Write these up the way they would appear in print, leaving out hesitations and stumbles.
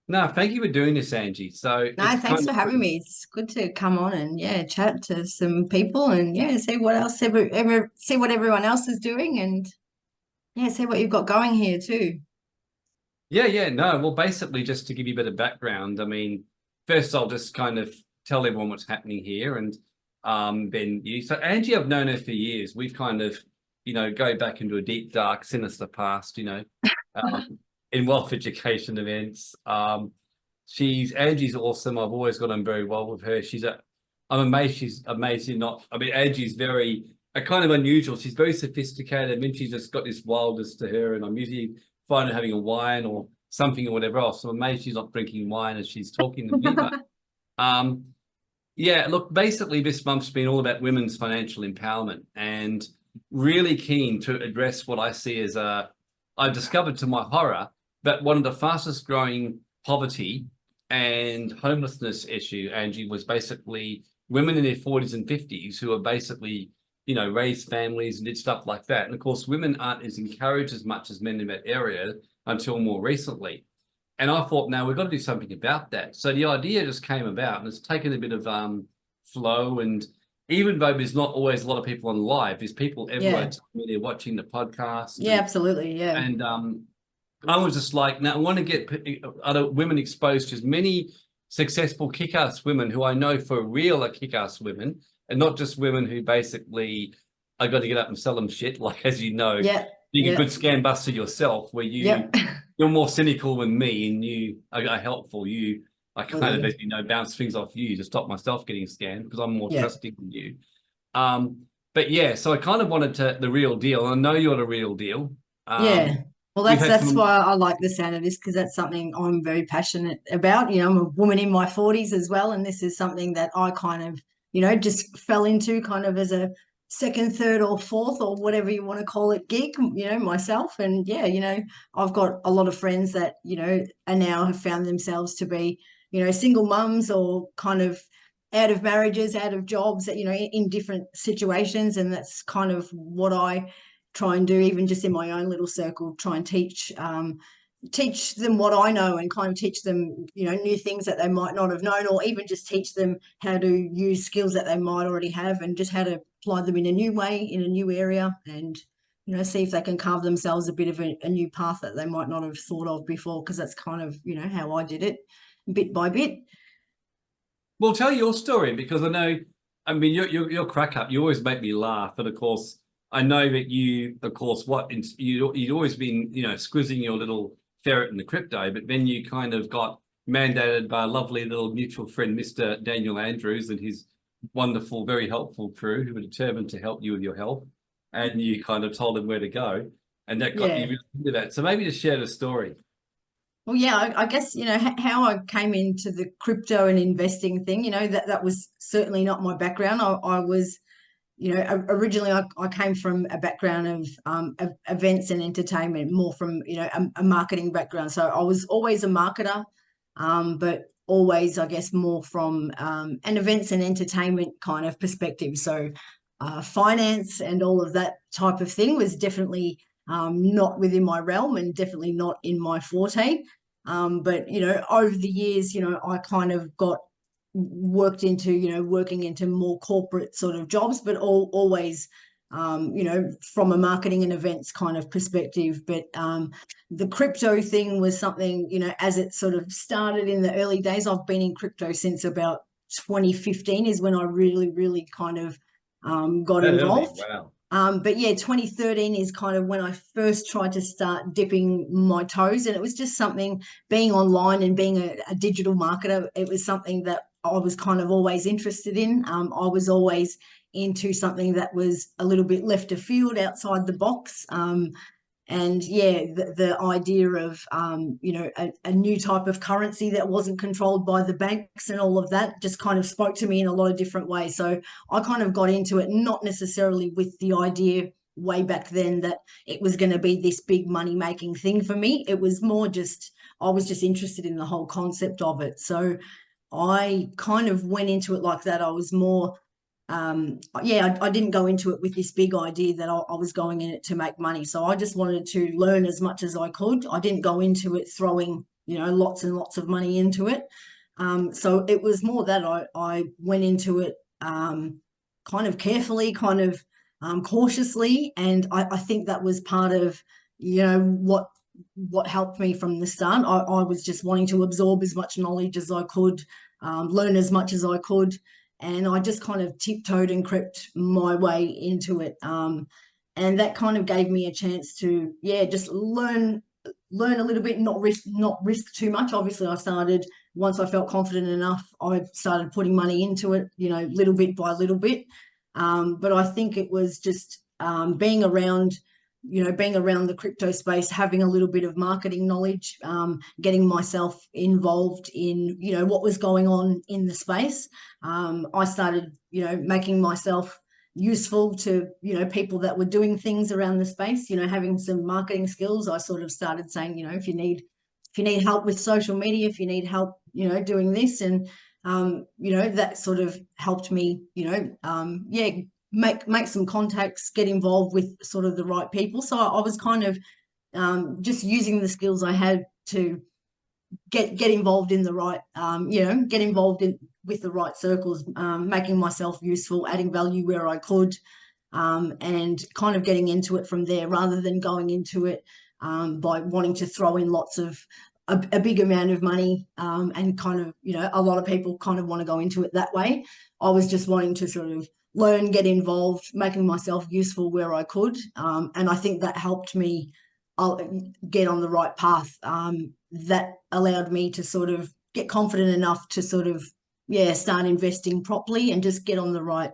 No, thank you for doing this, Angie. So No, it's thanks kind for of having me. It's good to come on and chat to some people and see what else see what everyone else is doing and see what you've got going here too. yeah. No, well, basically, just to give you a bit of background, I mean, first I'll just kind of tell everyone what's happening here, and then you. So Angie, I've known her for years. We've kind of, go back into a deep, dark, sinister past. Um, in wealth education events. She's Angie's awesome. I've always got on very well with her. I'm amazed. She's amazing. Not, I mean, Angie's very kind of unusual. She's very sophisticated. I mean, she's just got this wildness to her, and I'm usually find her having a wine or something or whatever else. So I'm amazed she's not drinking wine as she's talking to me. But um, yeah, look, basically this month's been all about women's financial empowerment and really keen to address what I see as I discovered to my horror that one of the fastest growing poverty and homelessness issue, Angie, was basically women in their 40s and 50s who are basically, raised families and did stuff like that. And of course, women aren't as encouraged as much as men in that area until more recently. And I thought, now we've got to do something about that. So the idea just came about, and it's taken a bit of flow. And even though there's not always a lot of people on live, there's people everywhere Yeah. telling me they're watching the podcast, Yeah, and absolutely. Yeah. and I was just like, now I want to get other women exposed to as many successful kick-ass women who I know for real are kick-ass women, and not just women who basically I got to get up and sell them shit. Like as you know, Yeah. being a Yeah. good scam buster yourself, where Yep. you're more cynical than me, and you are helpful. I kind of, as Absolutely. you know, bounce things off you to stop myself getting scammed because I'm more Yeah. trusting than you. Um, but yeah, so I kind of wanted to the real deal. I know you're the real deal. Yeah. Well, We've that's had that's some. why I like the sound of this because that's something I'm very passionate about. I'm a woman in my 40s as well, and this is something that I kind of, just fell into kind of as a second, third, or fourth, or whatever you want to call it, gig, myself. And I've got a lot of friends that, are now have found themselves to be, single mums or kind of out of marriages, out of jobs, in different situations. And that's kind of what I try and do, even just in my own little circle, try and teach them what I know and kind of teach them, new things that they might not have known, or even just teach them how to use skills that they might already have and just how to apply them in a new way, in a new area, and, see if they can carve themselves a bit of a new path that they might not have thought of before, because that's kind of, how I did it bit by bit. Well, tell your story because I know. I mean, your crack up. You always make me laugh, but of course, I know that you, of course, you'd always been, squizzing your little ferret in the crypto, but then you kind of got mandated by a lovely little mutual friend, Mr. Daniel Andrews, and his wonderful, very helpful crew who were determined to help you with your health, and you kind of told them where to go, and that got you Yeah. really into that. So maybe just share the story. Well, yeah, I guess, how I came into the crypto and investing thing, that was certainly not my background. I was, originally I came from a background of events and entertainment, more from, a marketing background. So I was always a marketer, but always, I guess, more from an events and entertainment kind of perspective. So finance and all of that type of thing was definitely not within my realm and definitely not in my forte. But over the years, I kind of got worked into, working into more corporate sort of jobs, but always, from a marketing and events kind of perspective. But the crypto thing was something, as it sort of started in the early days. I've been in crypto since about 2015 is when I really, really kind of got That early, involved. wow. But yeah, 2013 is kind of when I first tried to start dipping my toes. And it was just something, being online and being a digital marketer, it was something that I was kind of always interested in. I was always into something that was a little bit left of field, outside the box. And yeah, the idea of a new type of currency that wasn't controlled by the banks and all of that just kind of spoke to me in a lot of different ways. So I kind of got into it, not necessarily with the idea way back then that it was going to be this big money making thing for me. It was more just, I was just interested in the whole concept of it. So I kind of went into it like that. I was more, I didn't go into it with this big idea that I was going in it to make money. So I just wanted to learn as much as I could. I didn't go into it throwing lots and lots of money into it. So it was more that I went into it kind of carefully, kind of cautiously, and I think that was part of what helped me from the start. I was just wanting to absorb as much knowledge as I could, learn as much as I could, and I just kind of tiptoed and crept my way into it. And that kind of gave me a chance to, just learn a little bit, not risk too much. Obviously, I started, once I felt confident enough, I started putting money into it, little bit by little bit. But I think it was just being around the crypto space, having a little bit of marketing knowledge, getting myself involved in, what was going on in the space. I started, making myself useful to, people that were doing things around the space, having some marketing skills. I sort of started saying, if you need help with social media, if you need help, doing this, and that sort of helped me, make some contacts, get involved with sort of the right people. So I was kind of just using the skills I had to get involved in the right, get involved with the right circles, making myself useful, adding value where I could, and kind of getting into it from there, rather than going into it by wanting to throw in lots of a big amount of money, and kind of, a lot of people kind of want to go into it that way. I was just wanting to sort of learn, get involved, making myself useful where I could, and I think that helped me get on the right path. That allowed me to sort of get confident enough to sort of start investing properly and just get on the right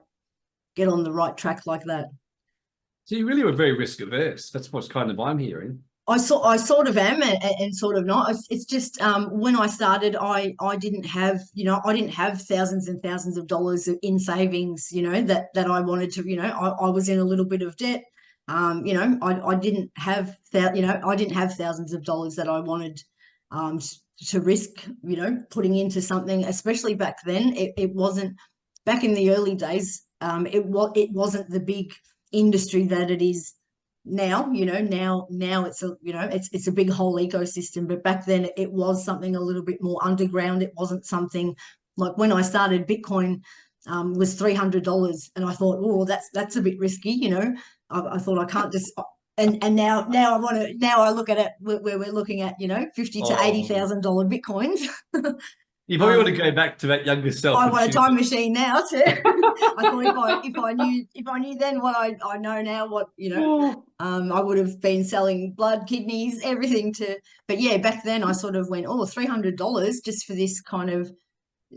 track like that. So you really were very risk averse. That's what's kind of I'm hearing. I sort of am, and sort of not. It's just when I started, I didn't have thousands and thousands of dollars in savings, that I wanted to, I was in a little bit of debt. I didn't have thousands of dollars that I wanted to risk, putting into something, especially back then. It wasn't, back in the early days, it wasn't the big industry that it is now. Now it's it's a big whole ecosystem, but back then it was something a little bit more underground. It wasn't something like, when I started, Bitcoin was $300, and I thought, oh, that's a bit risky. I thought, I can't just, and now I look at it where we're looking at, $50,000 to $80,000 Bitcoins. You probably want to go back to that younger self. I want a time machine now too. I thought, if I knew then what I know now, what I would have been selling blood, kidneys, everything to. But yeah, back then I sort of went, oh, $300 just for this kind of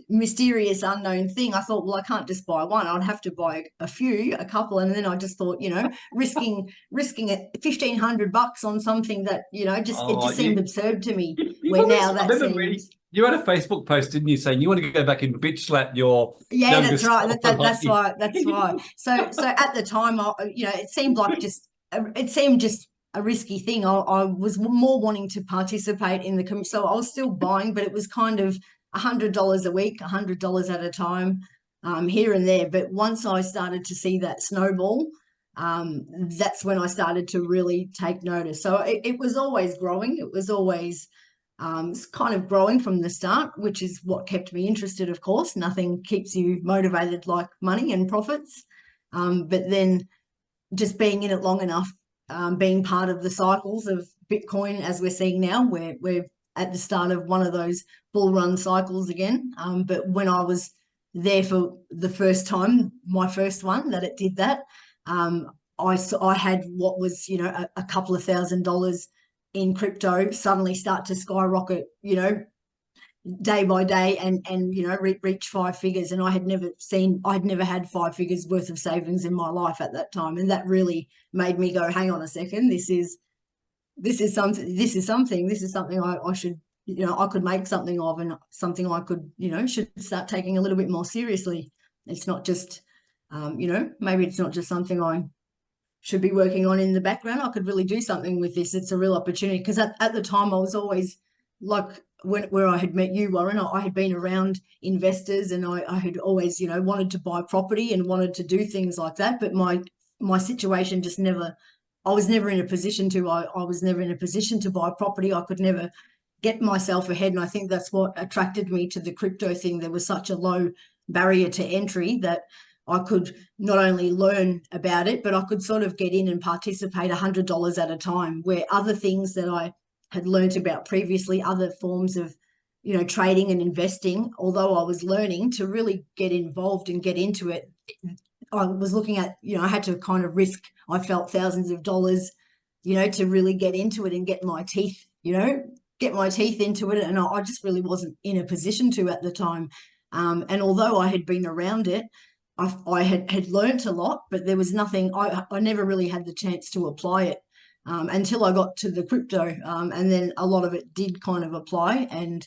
mysterious unknown thing. I thought, well, I can't just buy one. I'd have to buy a couple, and then I just thought, risking it $1,500 on something that it just seemed absurd to me. Where now that seems. You had a Facebook post, didn't you, saying you want to go back and bitch slap your that's right. That's why. So at the time, it seemed like just a risky thing. I was more wanting to participate in the so I was still buying, but it was kind of $100 a week, $100 at a time, here and there. But once I started to see that snowball, that's when I started to really take notice. So it was always growing. It was always kind of growing from the start, which is what kept me interested. Of course, nothing keeps you motivated like money and profits. But then just being in it long enough, being part of the cycles of Bitcoin, as we're seeing now, where we're at the start of one of those bull run cycles again. But when I was there for the first time, my first one that it did that, I had what was, a couple of $1,000s in crypto suddenly start to skyrocket, day by day, and reach 5 figures. And I had never had 5 figures worth of savings in my life at that time. And that really made me go, hang on a second, this is something I should, I could make something of, and something I could, should start taking a little bit more seriously. It's not just, maybe it's not just something I should be working on in the background. I could really do something with this. It's a real opportunity, because at the time I was always like, where I had met you, Warren, I had been around investors, and I had always, wanted to buy property and wanted to do things like that. But my situation just never, I was never in a position to buy property. I could never get myself ahead. And I think that's what attracted me to the crypto thing. There was such a low barrier to entry that I could not only learn about it, but I could sort of get in and participate $100 at a time, where other things that I had learnt about previously, other forms of, trading and investing, although I was learning to really get involved and get into it, I was looking at, I had to kind of risk, I felt, thousands of dollars, to really get into it and get my teeth, into it. And I just really wasn't in a position to at the time. And although I had been around it, I had learnt a lot, but there was nothing, I never really had the chance to apply it until I got to the crypto. And then a lot of it did kind of apply, and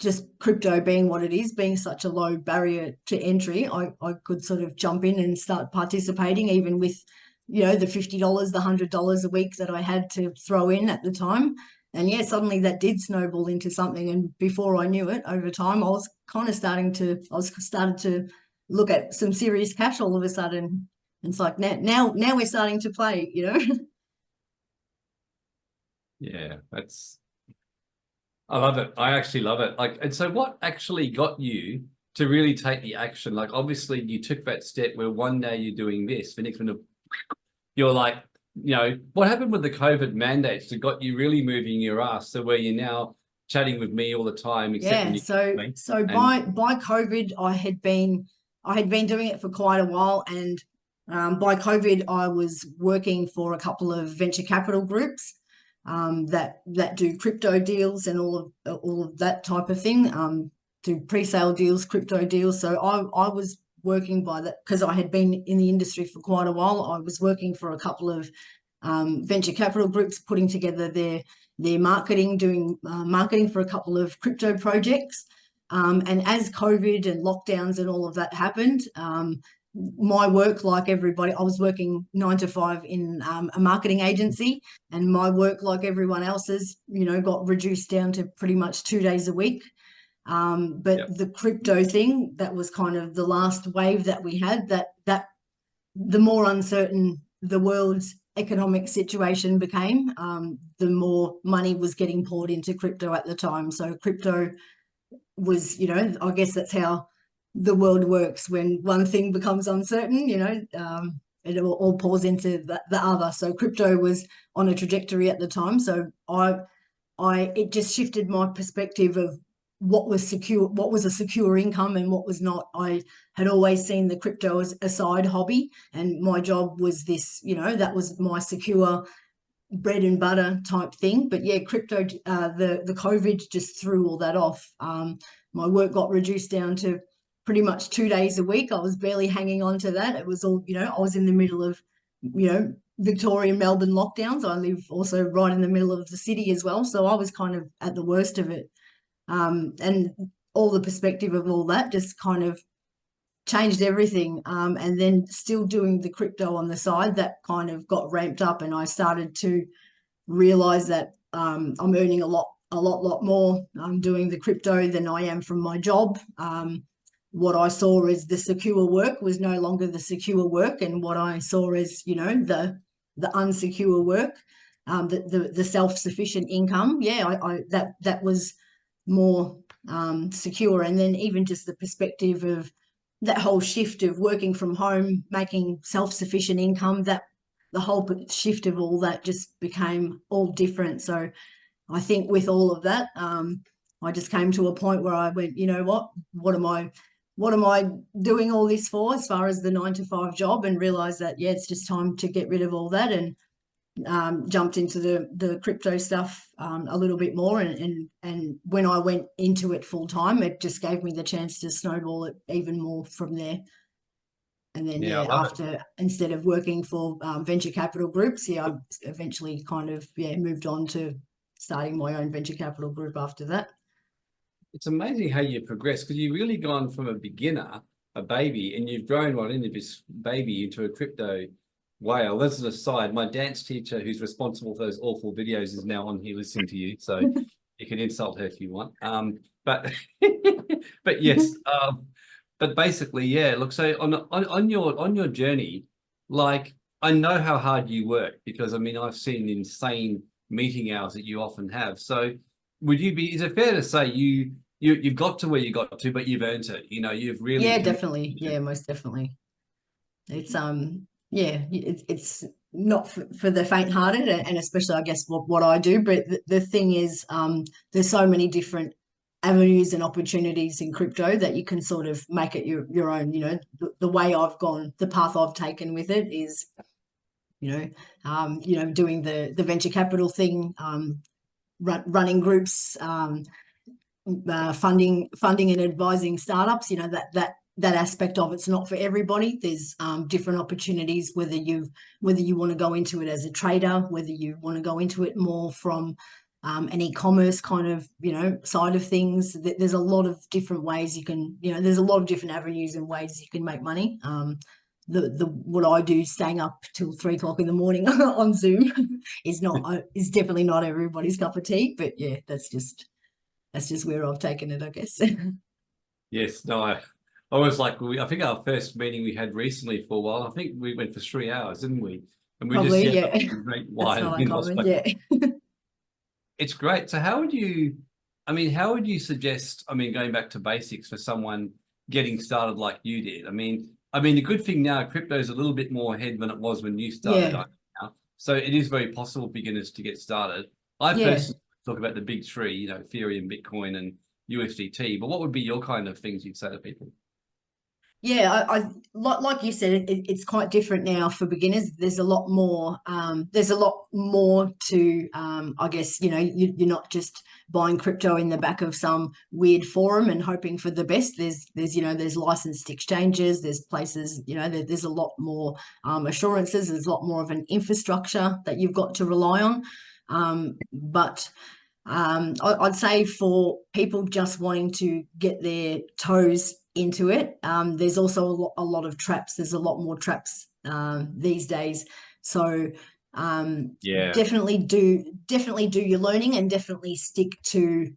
just crypto being what it is, being such a low barrier to entry, I could sort of jump in and start participating, even with, the $50, the $100 a week that I had to throw in at the time. And yeah, suddenly that did snowball into something. And before I knew it, over time, I was started to look at some serious cash all of a sudden. And it's like, now we're starting to play, Yeah, I love it. I actually love it. Like, and so what actually got you to really take the action? Like, obviously you took that step where one day you're doing this, the next one you're like, what happened with the COVID mandates that got you really moving your ass to where you're now chatting with me all the time, except when Yeah. you So by COVID, I had been doing it for quite a while, and by COVID, I was working for a couple of venture capital groups that do crypto deals and all of that type of thing. Do pre-sale deals, crypto deals. So I was working by that because I had been in the industry for quite a while. I was working for a couple of venture capital groups, putting together their marketing, doing marketing for a couple of crypto projects. And as COVID and lockdowns and all of that happened, my work, like everybody, I was working 9 to 5 in a marketing agency, and my work, like everyone else's, got reduced down to pretty much 2 days a week. But the crypto thing, that was kind of the last wave that we had, that the more uncertain the world's economic situation became, the more money was getting poured into crypto at the time. So crypto was, I guess that's how the world works. When one thing becomes uncertain, it all pours into the other. So crypto was on a trajectory at the time. So it just shifted my perspective of what was secure, what was a secure income and what was not. I had always seen the crypto as a side hobby, and my job was this, that was my secure bread and butter type thing. But yeah, crypto, the COVID just threw all that off. My work got reduced down to pretty much 2 days a week. I was barely hanging on to that. It was all, I was in the middle of, Victoria and Melbourne lockdowns. I live also right in the middle of the city as well. So I was kind of at the worst of it. And all the perspective of all that just kind of changed everything. And then still doing the crypto on the side, that kind of got ramped up, and I started to realize that I'm earning a lot more doing the crypto than I am from my job. What I saw as the secure work was no longer the secure work, and what I saw as, the unsecure work, the self-sufficient income, that was more secure. And then even just the perspective of that whole shift of working from home, making self-sufficient income, that the whole shift of all that just became all different. So I think with all of that, I just came to a point where I went, what am I doing all this for, as far as the 9 to 5 job, and realized that, it's just time to get rid of all that, and jumped into the crypto stuff a little bit more. And when I went into it full time, it just gave me the chance to snowball it even more from there. And then, instead of working for venture capital groups, I eventually kind of, moved on to starting my own venture capital group after that. It's amazing how you progress, because you've really gone from a beginner, a baby, and you've grown right into this baby into a crypto whale. That's an aside. My dance teacher, who's responsible for those awful videos, is now on here listening to you, so you can insult her if you want. But but yes, but basically, look, so on your journey, like, I know how hard you work, because I mean, I've seen insane meeting hours that you often have. So would you be, is it fair to say you've got to where you got to, but you've earned it? You know, you've really Yeah, committed. definitely. Yeah, most definitely. It's yeah, it's not for the faint-hearted, and especially I guess what I do. But the thing is, there's so many different avenues and opportunities in crypto that you can sort of make it your own. You know, the way I've gone, the path I've taken with it is, doing the venture capital thing, running groups, funding and advising startups. You know, that aspect of it's not for everybody. There's different opportunities, whether you want to go into it as a trader, whether you want to go into it more from an e-commerce kind of side of things. There's a lot of different ways you can, there's a lot of different avenues and ways you can make money. The what I do, staying up till 3 o'clock in the morning on Zoom, is definitely not everybody's cup of tea. But yeah, that's just where I've taken it, I guess. Yes, no, I was like, I think our first meeting we had recently for a while, I think we went for 3 hours, didn't we? And we just, Probably, yeah, yeah. great That's wine not in Las uncommon. Vegas. Yeah. It's great. So how would you, I mean, how would you suggest, I mean, going back to basics for someone getting started like you did? I mean, the good thing now, crypto is a little bit more ahead than it was when you started. Yeah. Now. So it is very possible for beginners to get started. I Yeah. personally talk about the big three, Ethereum, Bitcoin, and USDT. But what would be your kind of things you'd say to people? Yeah, I like you said, it's quite different now for beginners. There's a lot more. There's a lot more to. I guess you're not just buying crypto in the back of some weird forum and hoping for the best. There's licensed exchanges. There's places. There's a lot more assurances. There's a lot more of an infrastructure that you've got to rely on. But I'd say for people just wanting to get their toes into it, there's also a lot of traps. There's a lot more traps these days. So Yeah. definitely do your learning, and definitely stick to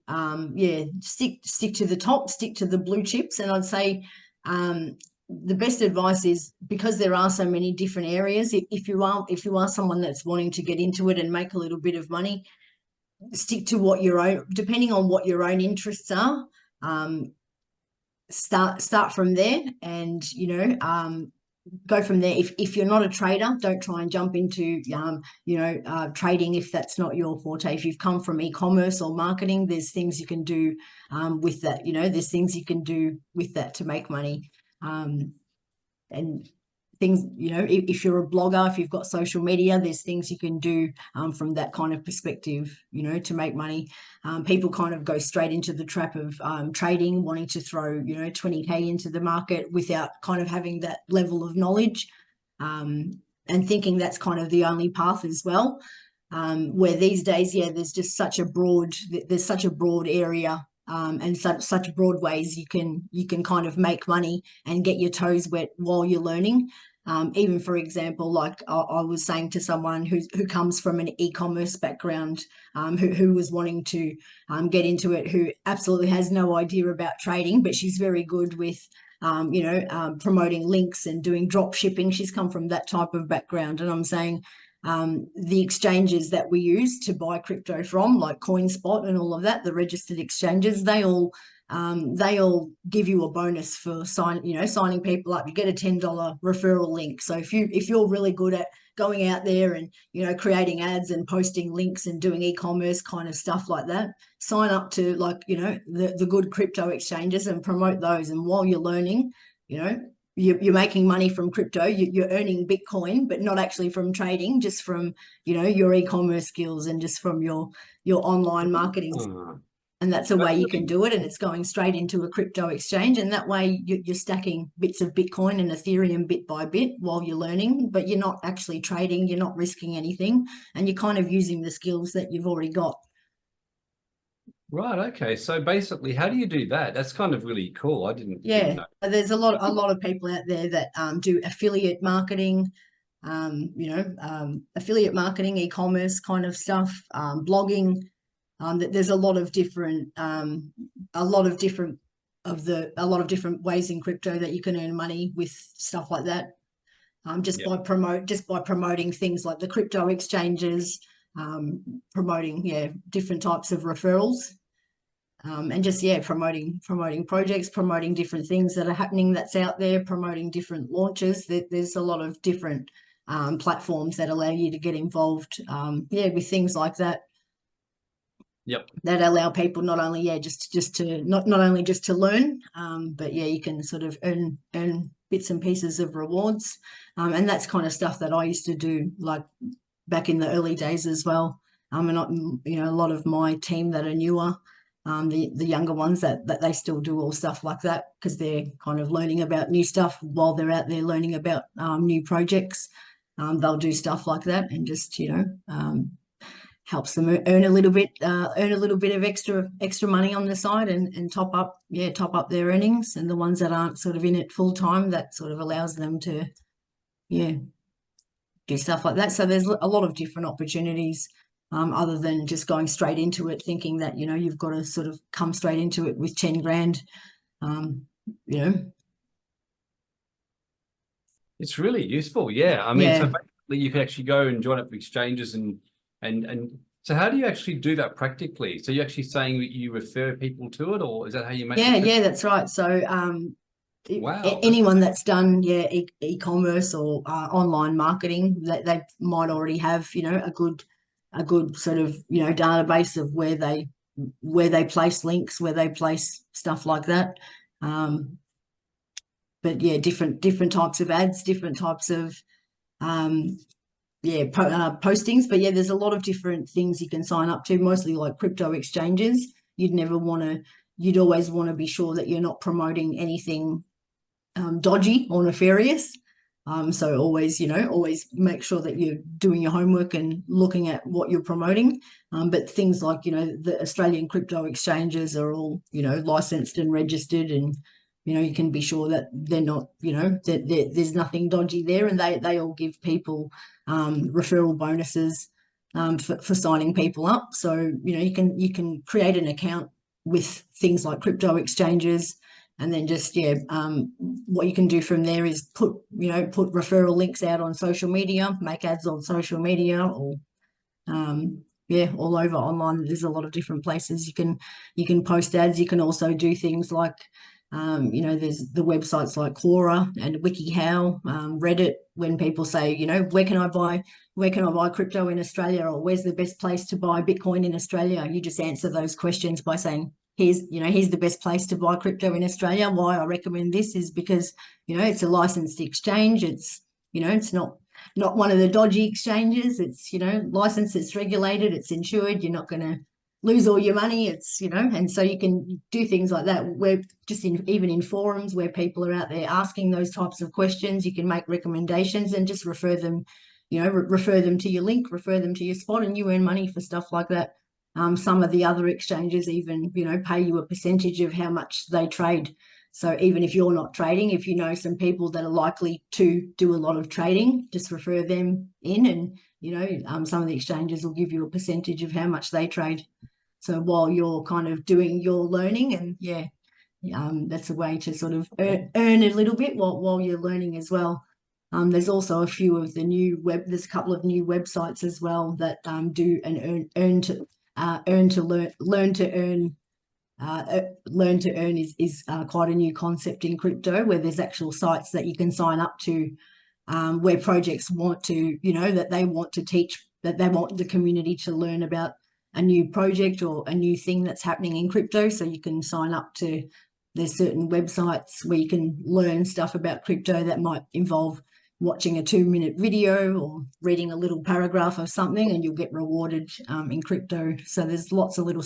stick to the top, stick to the blue chips. And I'd say the best advice is, because there are so many different areas, if you are someone that's wanting to get into it and make a little bit of money, stick to what your own, depending on what your own interests are. Start from there, and go from there. If you're not a trader, don't try and jump into trading if that's not your forte. If you've come from e-commerce or marketing, there's things you can do with that. There's things you can do with that to make money. And things, if you're a blogger, if you've got social media, there's things you can do from that kind of perspective, to make money. People kind of go straight into the trap of trading, wanting to throw 20K into the market without kind of having that level of knowledge, and thinking that's kind of the only path as well. Where these days, yeah, there's such a broad area, and such broad ways you can kind of make money and get your toes wet while you're learning. Even for example, like I was saying to someone who comes from an e-commerce background, who was wanting to get into it, who absolutely has no idea about trading, but she's very good with promoting links and doing drop shipping. She's come from that type of background, and I'm saying the exchanges that we use to buy crypto from, like CoinSpot and all of that, the registered exchanges, they all give you a bonus for signing people up. You get a $10 referral link. So if you're really good at going out there and creating ads and posting links and doing e-commerce kind of stuff like that, sign up to the good crypto exchanges and promote those. And while you're learning, you're making money from crypto. You're earning Bitcoin, but not actually from trading, just from your e-commerce skills and just from your online marketing. Ah, And that's a way that's you can really do it, and it's going straight into a crypto exchange. And that way you're stacking bits of Bitcoin and Ethereum bit by bit while you're learning, but you're not actually trading. You're not risking anything, and you're kind of using the skills that you've already got. right. Okay. So basically, how do you do that? That's kind of really cool. I didn't Yeah, know. there's a lot of people out there that do affiliate marketing, affiliate marketing, e-commerce kind of stuff, blogging. There's a lot of different ways in crypto that you can earn money with stuff like that. Just Yeah. by promoting things like the crypto exchanges, promoting different types of referrals. and just promoting projects, promoting different things that are happening that's out there, promoting different launches. There's a lot of different platforms that allow you to get involved, with things like that. Yep. That allow people not only just to not only just to learn, but you can sort of earn bits and pieces of rewards, and that's kind of stuff that I used to do like back in the early days as well. And a lot of my team that are newer, the younger ones that they still do all stuff like that because they're kind of learning about new stuff while they're out there learning about new projects. They'll do stuff like that and just helps them earn a little bit of extra money on the side and top up their earnings. And the ones that aren't sort of in it full time, that sort of allows them to do stuff like that. So there's a lot of different opportunities, other than just going straight into it thinking that you've got to sort of come straight into it with 10 grand. It's really useful. Yeah. I mean, so basically you can actually go and join up with exchanges and so how do you actually do that practically? So you're actually saying that you refer people to it, or is that how you make that's right. So wow, anyone that's done e-commerce or online marketing, that they might already have a good sort of database of where they place links, where they place stuff like that. But different types of ads, different types of postings. But there's a lot of different things you can sign up to, mostly like crypto exchanges. You'd always want to be sure that you're not promoting anything dodgy or nefarious. So always make sure that you're doing your homework and looking at what you're promoting. But things like, the Australian crypto exchanges are all, licensed and registered, and, you can be sure that they're not, that there's nothing dodgy there, and they all give people referral bonuses for signing people up. So, you can create an account with things like crypto exchanges. And then just, what you can do from there is put referral links out on social media, make ads on social media, or, all over online. There's a lot of different places you can post ads. You can also do things like, there's the websites like Quora and WikiHow, Reddit, when people say, where can I buy crypto in Australia, or where's the best place to buy Bitcoin in Australia? You just answer those questions by saying, here's the best place to buy crypto in Australia. Why I recommend this is because, it's a licensed exchange. It's, it's not one of the dodgy exchanges. It's, licensed, it's regulated, it's insured. You're not going to lose all your money. It's, and so you can do things like that. We're just even in forums where people are out there asking those types of questions. You can make recommendations and just refer them, refer them to your link, refer them to your spot, and you earn money for stuff like that. Some of the other exchanges even, pay you a percentage of how much they trade. So even if you're not trading, if you know some people that are likely to do a lot of trading, just refer them in, and, some of the exchanges will give you a percentage of how much they trade. So while you're kind of doing your learning, and that's a way to sort of earn a little bit while you're learning as well. There's also a few of the there's a couple of new websites as well that do an earn to earn is quite a new concept in crypto, where there's actual sites that you can sign up to, where projects want to, that they want to teach, that they want the community to learn about a new project or a new thing that's happening in crypto. So you can sign up to, there's certain websites where you can learn stuff about crypto that might involve watching a 2-minute video or reading a little paragraph of something, and you'll get rewarded in crypto. So there's lots of little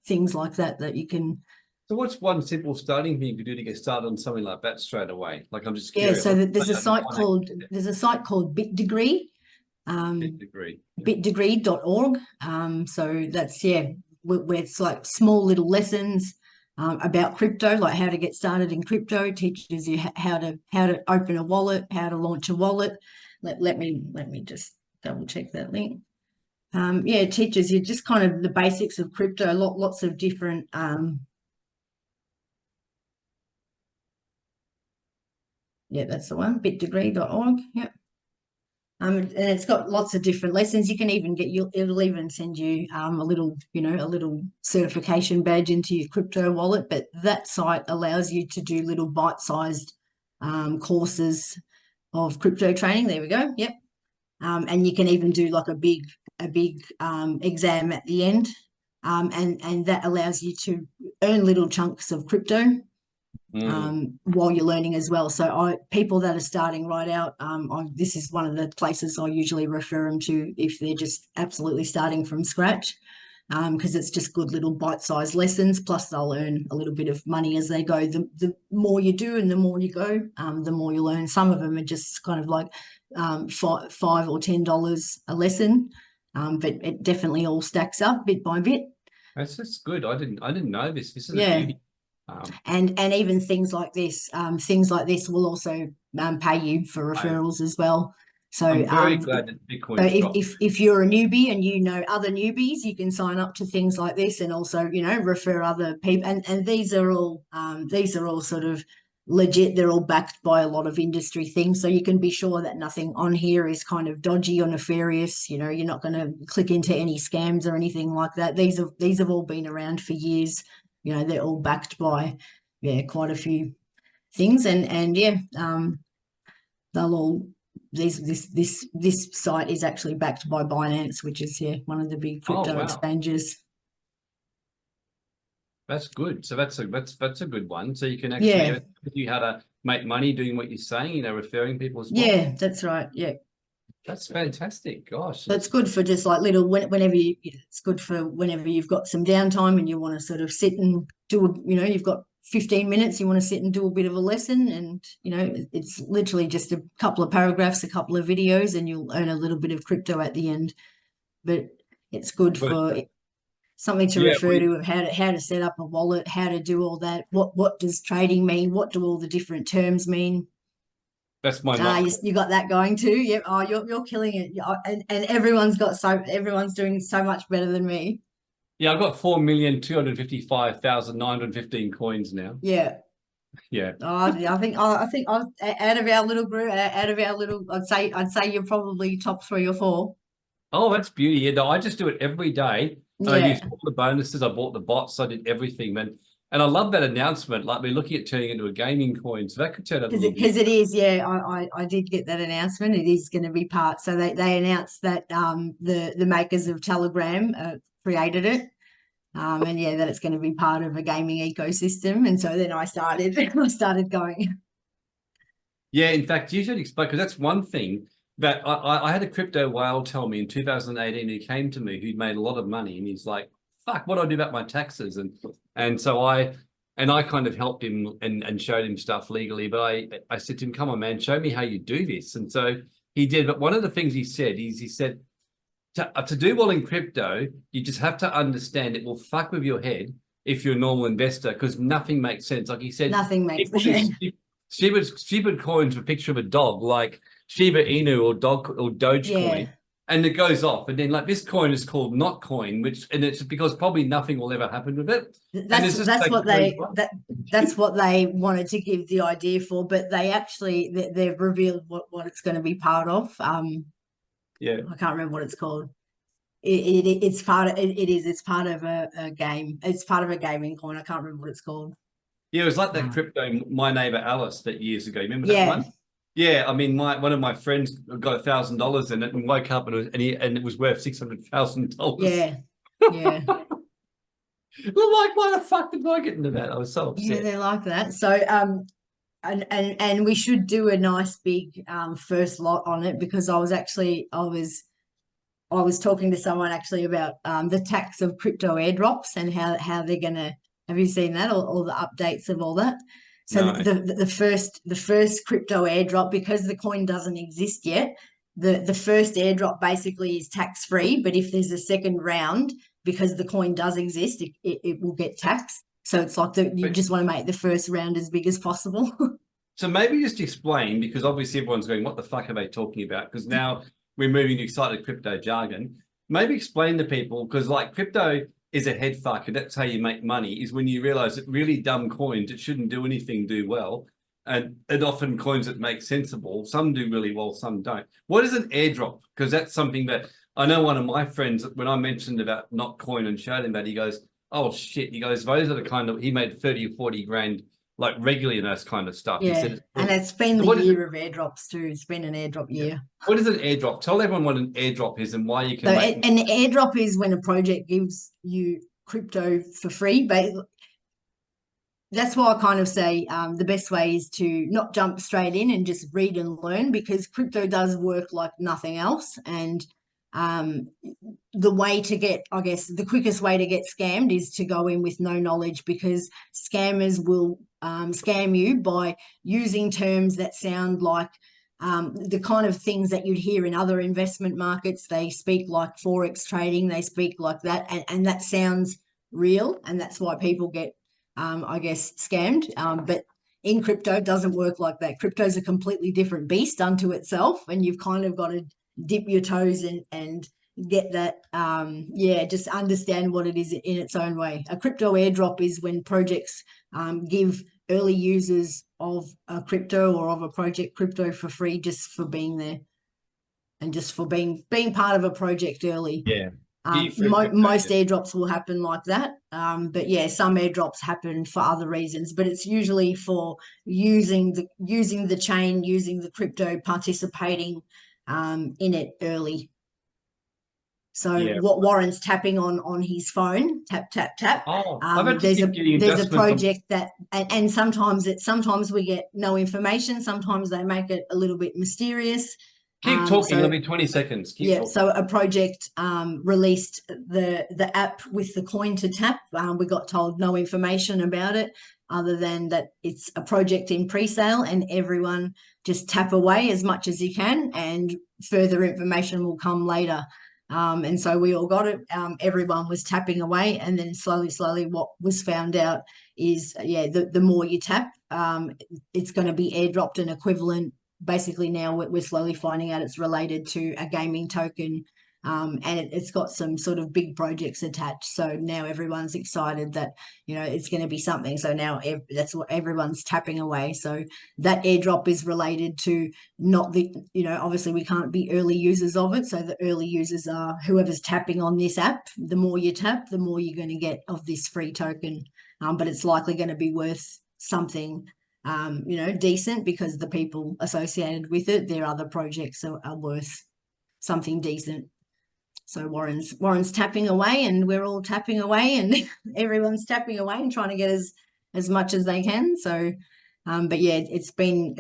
things like that you can. So what's one simple starting thing you could do to get started on something like that straight away? Like, I'm just curious. So there's a site called BitDegree. BitDegree. BitDegree.org. So that's where it's like small little lessons about crypto, like how to get started in crypto. Teaches you how to open a wallet, how to launch a wallet. Let me just double check that link. It teaches you just kind of the basics of crypto. Lots of different. That's the one. BitDegree.org. Yep. And it's got lots of different lessons. You can even get it'll even send you a little, a little certification badge into your crypto wallet. But that site allows you to do little bite-sized courses of crypto training. There we go. Yep. And you can even do like a big exam at the end. And that allows you to earn little chunks of crypto while you're learning as well. So people that are starting right out, this is one of the places I usually refer them to if they're just absolutely starting from scratch, because it's just good little bite-sized lessons. Plus, they'll earn a little bit of money as they go. The more you do and the more you go, the more you learn. Some of them are just kind of like $5 or $10 a lesson, but it definitely all stacks up bit by bit. That's good. I didn't know this. This is a Yeah. beauty. And even things like this will also pay you for referrals as well. So I'm very glad that so Bitcoin's dropped. if you're a newbie and you know other newbies, you can sign up to things like this and also refer other people. And these are all sort of legit. They're all backed by a lot of industry things, so you can be sure that nothing on here is kind of dodgy or nefarious. You're not going to click into any scams or anything like that. These have all been around for years. They're all backed by quite a few things, and they'll all this site is actually backed by Binance, which is one of the big Oh crypto wow, exchanges. that's good. So that's a good one. So you can actually Yeah, teach you how to make money doing what you're saying. Referring people as well. yeah, that's right. Yeah. That's fantastic. Gosh, So it's good for just like little it's good for whenever you've got some downtime and you want to sort of sit and you've got 15 minutes, you want to sit and do a bit of a lesson, and it's literally just a couple of paragraphs, a couple of videos, and you'll earn a little bit of crypto at the end. But it's good but for something to yeah, refer to of how to set up a wallet, how to do all that. What does trading mean? What do all the different terms mean? that's my You got that going too. Yep. Oh, you're killing it. And everyone's doing so much better than me. Yeah, I've got 4,255,915 coins now. Yeah. Yeah. Oh, I think out of our little group, I'd say you're probably top 3 or 4. Oh, that's beauty. Yeah, no, I just do it every day. And I Yeah. used all the bonuses. I bought the bots. I did everything, man. And I love that announcement. Like we're looking at turning it into a gaming coin. So that could turn out a Because little bit. it is, yeah. I did get that announcement. It is going to be part. So they announced that the makers of Telegram created it. And that it's going to be part of a gaming ecosystem. And so then I started I started going. Yeah, in fact, you should explain because that's one thing that I had a crypto whale tell me in 2018. He came to me who'd made a lot of money, and he's like, "Fuck, what do I do about my taxes?" And so I kind of helped him and showed him stuff legally. But I said to him, "Come on, man, show me how you do this." And so he did. But one of the things he said is he said to do well in crypto, you just have to understand it will fuck with your head if you're a normal investor because nothing makes sense. Like he said, Nothing he makes put these stupid coins with a picture of a dog, like Shiba Inu or Dogecoin, yeah. and it goes off. And then like this coin is called not coin, and it's because probably nothing will ever happen with it. And That's it's just that's like what that's what they wanted to give the idea for, but they've revealed what it's going to be part of. yeah. I can't remember what it's called. It's part of it's part of a game. It's part of a gaming coin. I can't remember what it's called. Yeah, it was like that crypto, My Neighbor Alice, that years ago. Remember that Yeah, one? Yeah, I mean, one of my friends got $1,000 in it and woke up and it was worth $600,000. yeah, yeah. I'm like, why the fuck did I get into that? I was so Yeah, upset. they're like that. So and we should do a nice big first lot on it, because I was talking to someone actually about the tax of crypto airdrops and how they're gonna. Have you seen that, or the updates of all that? So No. the first crypto airdrop, because the coin doesn't exist yet, the first airdrop basically is tax free. But if there's a second round, because the coin does exist, it will get taxed. So it's like you But just want to make the first round as big as possible. so maybe just explain, because obviously everyone's going, what the fuck are they talking about? Because now we're moving to excited crypto jargon. Maybe explain to people, because like crypto is a head fuck, and that's how you make money, is when you realize that really dumb coins that shouldn't do anything do well. and often coins that make sensible. Some do really well, some don't. What is an airdrop? Because that's something that I know one of my friends, when I mentioned about not coin and showed him that, he goes, "Oh shit." He goes, "Those are the kind of," he made 30 or 40 grand like regularly in those kind of stuff. He Yeah, said it's and cool. it's been So the what is it? year of airdrops too. It's been an airdrop Yeah. year. What is an airdrop? Tell everyone what an airdrop is and why you So can make an airdrop is when a project gives you crypto for free. But that's why I kind of say the best way is to not jump straight in and just read and learn, because crypto does work like nothing else. And um, the way to get, I guess, the quickest way to get scammed is to go in with no knowledge, because scammers will scam you by using terms that sound like the kind of things that you'd hear in other investment markets. They speak like forex trading, they speak like that, and that sounds real, and that's why people get I guess, scammed. But in crypto, it doesn't work like that. Crypto is a completely different beast unto itself, and you've kind of got to dip your toes in and get that. Yeah, just understand what it is in its own way. A crypto airdrop is when projects give early users of a crypto or of a project crypto for free, just for being there and just for being part of a project early. yeah. Give free crypto, Most yeah. airdrops will happen like that. But yeah, some airdrops happen for other reasons, but it's usually for using the chain, using the crypto, participating in it early. So Yeah. what Warren's tapping on his phone, tap tap tap. Oh, I've had to keep getting There's a adjustments on. project that, and sometimes we get no information. Sometimes they make it a little bit mysterious. Keep talking. It'll So be 20 seconds. Keep yeah, talking. so a project released the app with the coin to tap. We got told no information about it other than that it's a project in pre-sale, and everyone just tap away as much as you can, and further information will come later. And so we all got it. Everyone was tapping away, and then slowly, what was found out is, yeah, the more you tap, it's going to be airdropped an equivalent. Basically, now we're slowly finding out it's related to a gaming token, and it's got some sort of big projects attached. So now everyone's excited that it's going to be something. So now that's what everyone's tapping away. So that airdrop is related to not the obviously we can't be early users of it. So the early users are whoever's tapping on this app. The more you tap, the more you're going to get of this free token, but it's likely going to be worth something decent, because the people associated with it, their other projects are worth something decent. So Warren's tapping away, and we're all tapping away, and everyone's tapping away and trying to get as much as they can. So, but yeah, it's been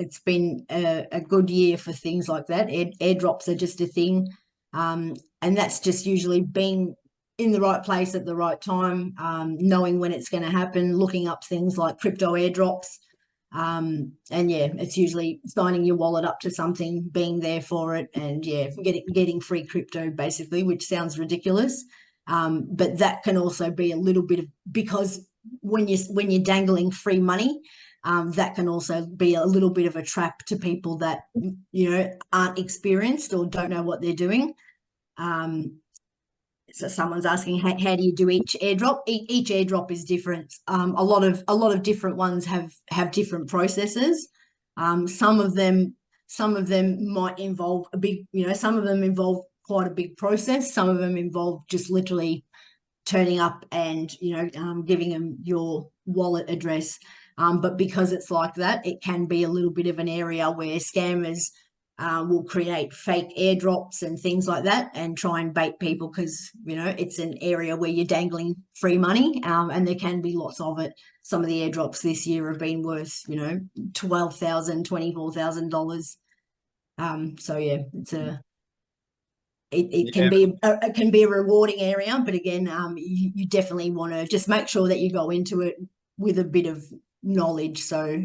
a good year for things like that. Airdrops are just a thing, and that's just usually being in the right place at the right time, knowing when it's going to happen, looking up things like crypto airdrops. And yeah, it's usually signing your wallet up to something, being there for it, and yeah, getting free crypto basically, which sounds ridiculous. But that can also be a little bit of, because when you're dangling free money, that can also be a little bit of a trap to people that aren't experienced or don't know what they're doing. So someone's asking, how do you do each airdrop? Each airdrop is different. A lot of different ones have different processes. Some of them might involve a big, some of them involve quite a big process. Some of them involve just literally turning up and giving them your wallet address. But because it's like that, it can be a little bit of an area where scammers will create fake airdrops and things like that, and try and bait people, because it's an area where you're dangling free money, and there can be lots of it. Some of the airdrops this year have been worth $12,000, $24,000. So yeah, it can Yeah. be a rewarding area, but again, you definitely want to just make sure that you go into it with a bit of knowledge. So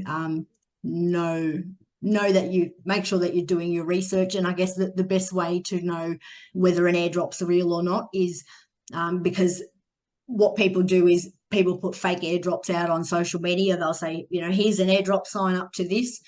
know that you make sure that you're doing your research. And I guess that the best way to know whether an airdrop's real or not is because what people do is people put fake airdrops out on social media. They'll say, here's an airdrop, sign up to this.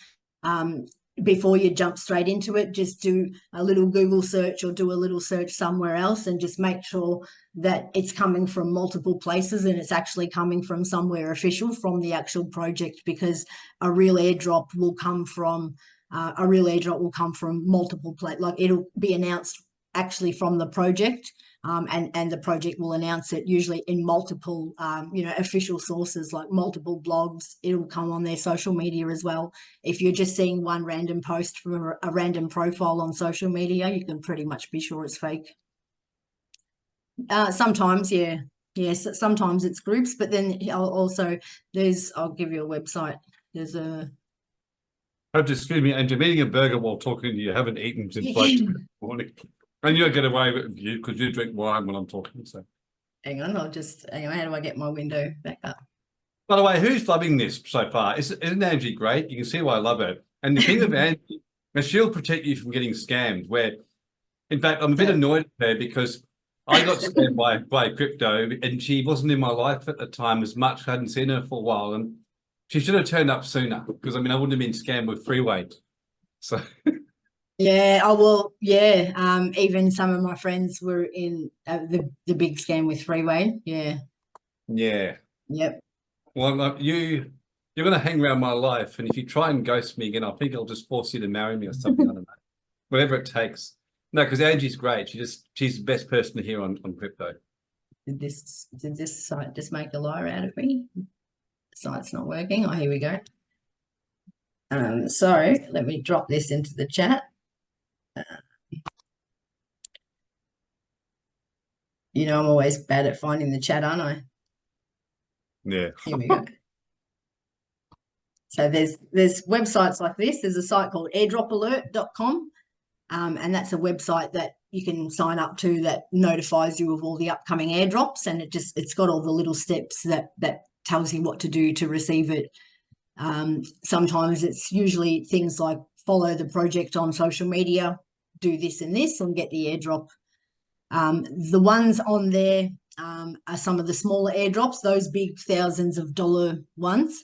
before you jump straight into it, just do a little Google search or do a little search somewhere else, and just make sure that it's coming from multiple places and it's actually coming from somewhere official, from the actual project, because a real airdrop will come from multiple places. Like, it'll be announced actually from the project, and the project will announce it usually in multiple, official sources, like multiple blogs. It'll come on their social media as well. If you're just seeing one random post from a random profile on social media, you can pretty much be sure it's fake. Sometimes, yeah. Yes, sometimes it's groups, but then also I'll give you a website. There's a Excuse me, and you're eating a burger while talking to you. Haven't eaten since like 2 morning. And you'll get away with you because you drink wine when I'm talking. So, hang on, how do I get my window back up? by the way, who's loving this so far? Isn't Angie great? You can see why I love her. And the thing of Angie, and she'll protect you from getting scammed. Where, in fact, I'm a bit annoyed at her because I got scammed by crypto, and she wasn't in my life at the time as much. I hadn't seen her for a while, and she should have turned up sooner because I mean I wouldn't have been scammed with freeway. So Yeah, oh well, yeah. Even some of my friends were in the big scam with Freeway. Yeah, yeah. yep. Well, you're going to hang around my life, and if you try and ghost me again, I think I'll just force you to marry me or something. I don't know, whatever it takes. No, because Angie's great. She's the best person to hear on crypto. Did this site just make a liar out of me? The site's not working. Oh, here we go. So let me drop this into the chat. I'm always bad at finding the chat, aren't I? Yeah. Here we go. So there's websites like this. There's a site called airdropalert.com, and that's a website that you can sign up to that notifies you of all the upcoming airdrops, and it's got all the little steps that tells you what to do to receive it. Sometimes it's usually things like follow the project on social media, do this and this, and get the airdrop. The ones on there are some of the smaller airdrops. Those big thousands of dollar ones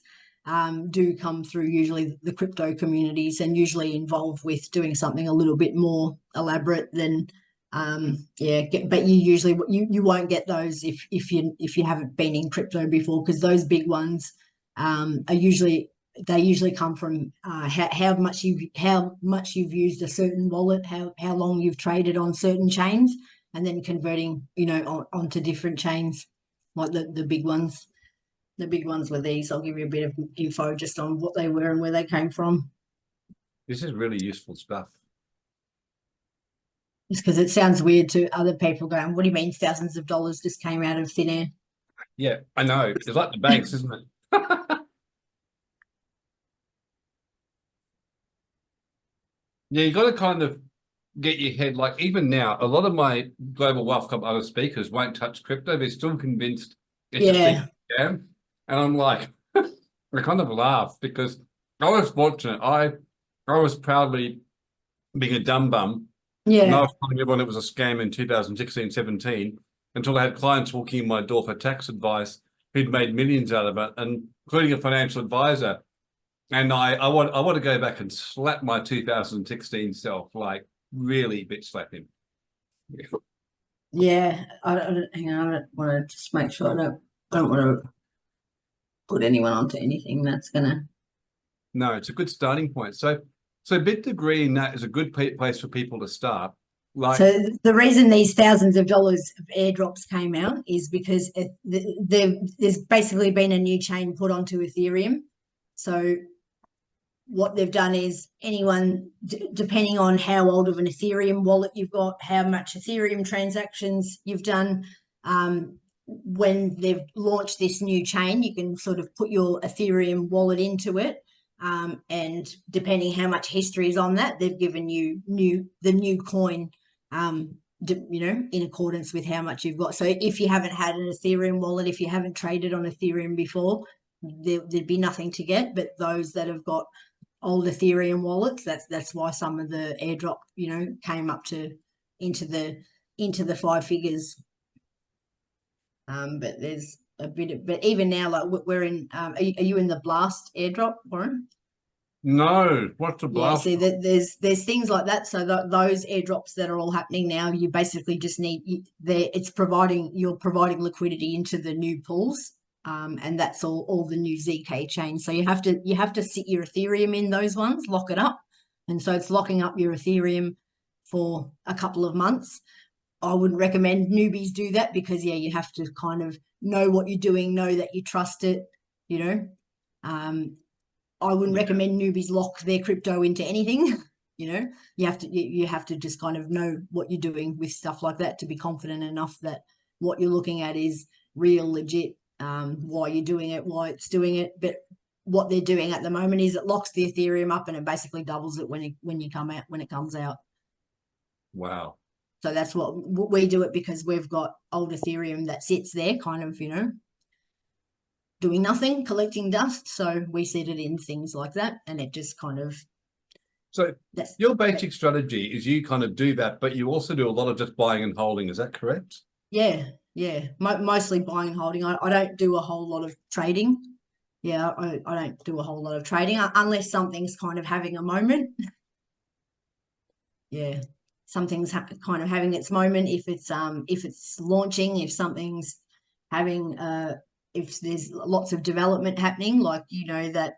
do come through usually the crypto communities, and usually involve with doing something a little bit more elaborate than but you won't get those if you haven't been in crypto before, because those big ones they usually come from how much you've used a certain wallet, how long you've traded on certain chains, and then converting onto different chains, like the big ones. The big ones were these. I'll give you a bit of info just on what they were and where they came from. This is really useful stuff. Just because it sounds weird to other people going, what do you mean thousands of dollars just came out of thin air? Yeah, I know. It's like the banks, isn't it? Yeah, you got to kind of get your head, like even now, a lot of my global wealth club other speakers won't touch crypto. They're still convinced it's a secret scam. And I'm like, I kind of laugh because I was fortunate. I was proudly being a dumb bum. And I was telling everyone it was a scam in 2016, 17, until I had clients walking in my door for tax advice who'd made millions out of it, and including a financial advisor. And I want to go back and slap my 2016 self, like really bitch slap him. Yeah, hang on. I don't want to just make sure I don't want to put anyone onto anything that's gonna. No, it's a good starting point. So BitDegree in that is a good place for people to start. So the reason these thousands of dollars of airdrops came out is because there's basically been a new chain put onto Ethereum. So what they've done is anyone, depending on how old of an Ethereum wallet you've got, how much Ethereum transactions you've done, when they've launched this new chain, you can sort of put your Ethereum wallet into it. And depending how much history is on that, they've given you the new coin, in accordance with how much you've got. So if you haven't had an Ethereum wallet, if you haven't traded on Ethereum before, there'd be nothing to get. But those that have got old Ethereum wallets, that's why some of the airdrop, came up to into the five figures. But there's a bit of, but even now, like we're in, are you in the Blast airdrop, Warren? No, what's the Yeah, blast? see that there's things like that. So those airdrops that are all happening now, you basically just need it's providing you're providing liquidity into the new pools, and that's all the new ZK chains. So you have to sit your Ethereum in those ones, lock it up, and so it's locking up your Ethereum for a couple of months. I wouldn't recommend newbies do that because yeah, you have to kind of know what you're doing, know that you trust it, you know. Um, I wouldn't Yeah. recommend newbies lock their crypto into anything. You know, you have to just kind of know what you're doing with stuff like that to be confident enough that what you're looking at is real, legit. Why you're doing it, why it's doing it. But what they're doing at the moment is it locks the Ethereum up and it basically doubles it when it comes out. Wow. So that's what we do it because we've got old Ethereum that sits there, kind of, doing nothing, collecting dust. So we set it in things like that, and it just kind of So that's your basic strategy is you kind of do that, but you also do a lot of just buying and holding. Is that correct? yeah, yeah. Mostly buying and holding. I don't do a whole lot of trading. Yeah, I don't do a whole lot of trading unless something's kind of having a moment. Yeah, something's kind of having its moment. If it's launching, if something's having if there's lots of development happening, like that.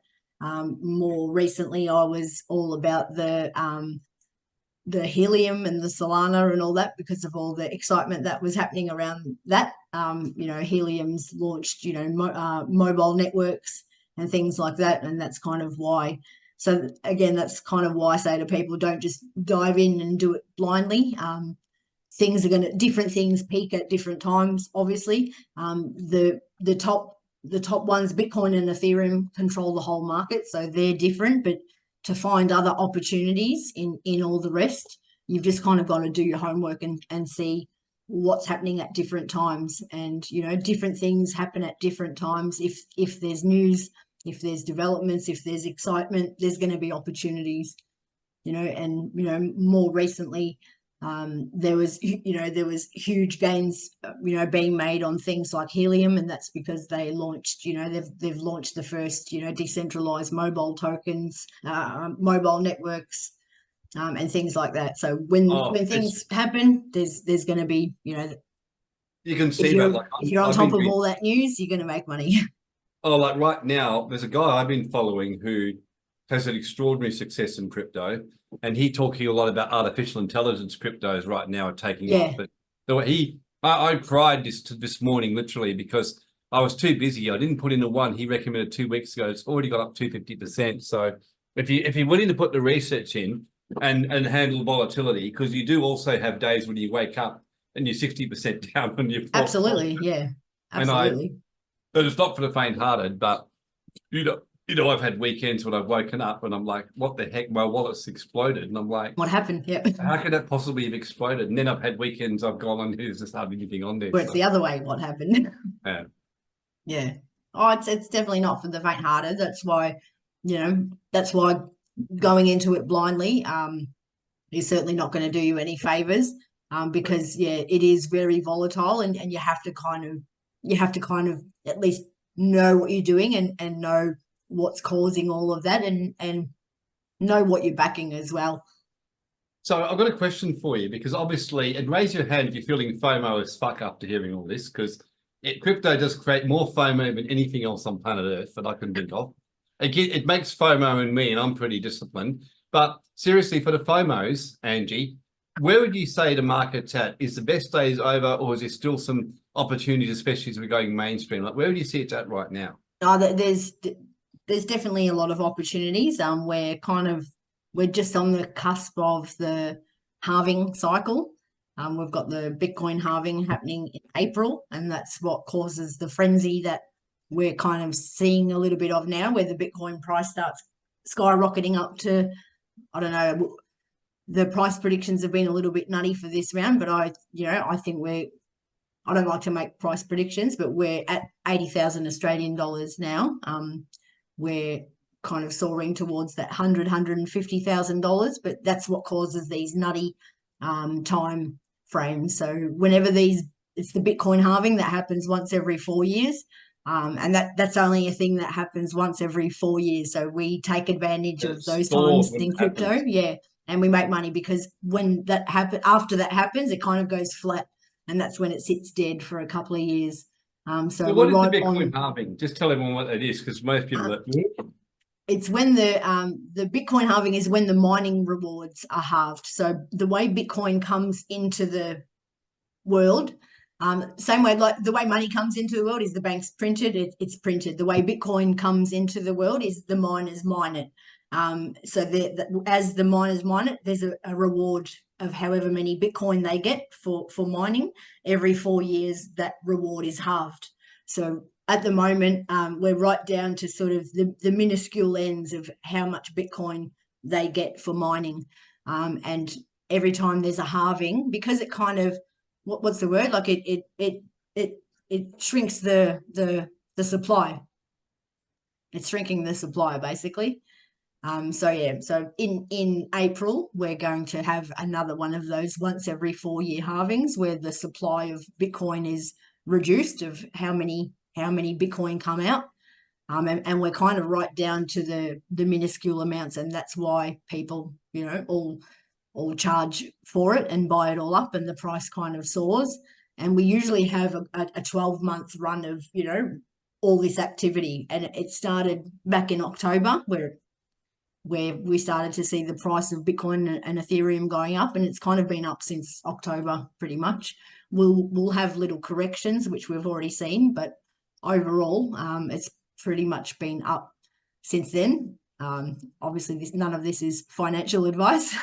More recently, I was all about the helium and the Solana and all that because of all the excitement that was happening around that. Helium's launched, mobile networks and things like that. And that's kind of why. So again, that's kind of why I say to people, don't just dive in and do it blindly. Different things peak at different times, obviously. The top ones, Bitcoin and Ethereum, control the whole market. So they're different, but to find other opportunities in all the rest, you've just kind of got to do your homework and see what's happening at different times. And different things happen at different times. If there's news, if there's developments, if there's excitement, there's going to be opportunities. And more recently, there was huge gains being made on things like helium, and that's because they launched they've launched the first decentralized mobile tokens, mobile networks, and things like that. So when Oh, it's things happen, there's going to be you can if see that. you're Like if you're on I've top been of reading. all that news, you're going to make money. Oh, like right now, there's a guy I've been following who has an extraordinary success in crypto, and he talking a lot about artificial intelligence cryptos right now are taking off. Yeah, But the way I cried this morning literally because I was too busy. I didn't put in the one he recommended 2 weeks ago. It's already got up 250%. So if you're willing to put the research in and handle volatility, because you do also have days when you wake up and you're 60% down on your portfolio. absolutely. Yeah, And I absolutely. but it's not for the faint-hearted, but I've had weekends when I've woken up and I'm like, what the heck? My wallet's exploded. And I'm like, What happened? Yeah. how could that possibly have exploded? And then I've had weekends I've gone on, there's just hardly anything on there. Where it's So the other way, what happened? yeah. Yeah. Oh, it's definitely not for the faint-hearted. That's why going into it blindly is certainly not going to do you any favors, because yeah, it is very volatile, and you have to kind of at least know what you're doing and know what's causing all of that, and know what you're backing as well. So I've got a question for you because obviously, and raise your hand if you're feeling FOMO as fuck after hearing all this, because crypto does create more FOMO than anything else on planet Earth that I can think of. It makes FOMO in me, and I'm pretty disciplined. But seriously, for the FOMOs, Angie, where would you say the market's at? Is the best days over, or is there still some opportunities, especially as we're going mainstream? Like, where would you see it's at right now? There's definitely a lot of opportunities. We're just on the cusp of the halving cycle. We've got the Bitcoin halving happening in April, and that's what causes the frenzy that we're kind of seeing a little bit of now, where the Bitcoin price starts skyrocketing up to, I don't know, the price predictions have been a little bit nutty for this round, but I think I don't like to make price predictions, but we're at 80,000 Australian dollars now. We're kind of soaring towards that $150,000, but that's what causes these nutty time frames. So whenever it's the Bitcoin halving that happens once every 4 years. And that's only a thing that happens once every 4 years. So we take advantage of It's those stored times when in it crypto, happens. yeah, and we make money because when that after that happens, it kind of goes flat, and that's when it sits dead for a couple of years. So So we're what is the right Bitcoin on. halving? Just tell everyone what it is, because most people Uh, that it's when the Bitcoin halving is when the mining rewards are halved. So the way Bitcoin comes into the world. Same way, like the way money comes into the world is the bank's printed, it's printed. The way Bitcoin comes into the world is the miners mine it. So as the miners mine it, there's a reward of however many Bitcoin they get for mining. Every 4 years, that reward is halved. So at the moment, we're right down to sort of the minuscule ends of how much Bitcoin they get for mining. And every time there's a halving, because it kind of what's the word? Like it shrinks the supply. It's shrinking the supply basically. So yeah, so in April we're going to have another one of those once every 4 year halvings where the supply of Bitcoin is reduced of how many Bitcoin come out. And we're kind of right down to the minuscule amounts, and that's why people, all charge for it and buy it all up, and the price kind of soars. And we usually have a 12-month run of, all this activity. And it started back in October where we started to see the price of Bitcoin and Ethereum going up, and it's kind of been up since October pretty much. We'll have little corrections, which we've already seen, but overall, it's pretty much been up since then. Obviously, none of this is financial advice.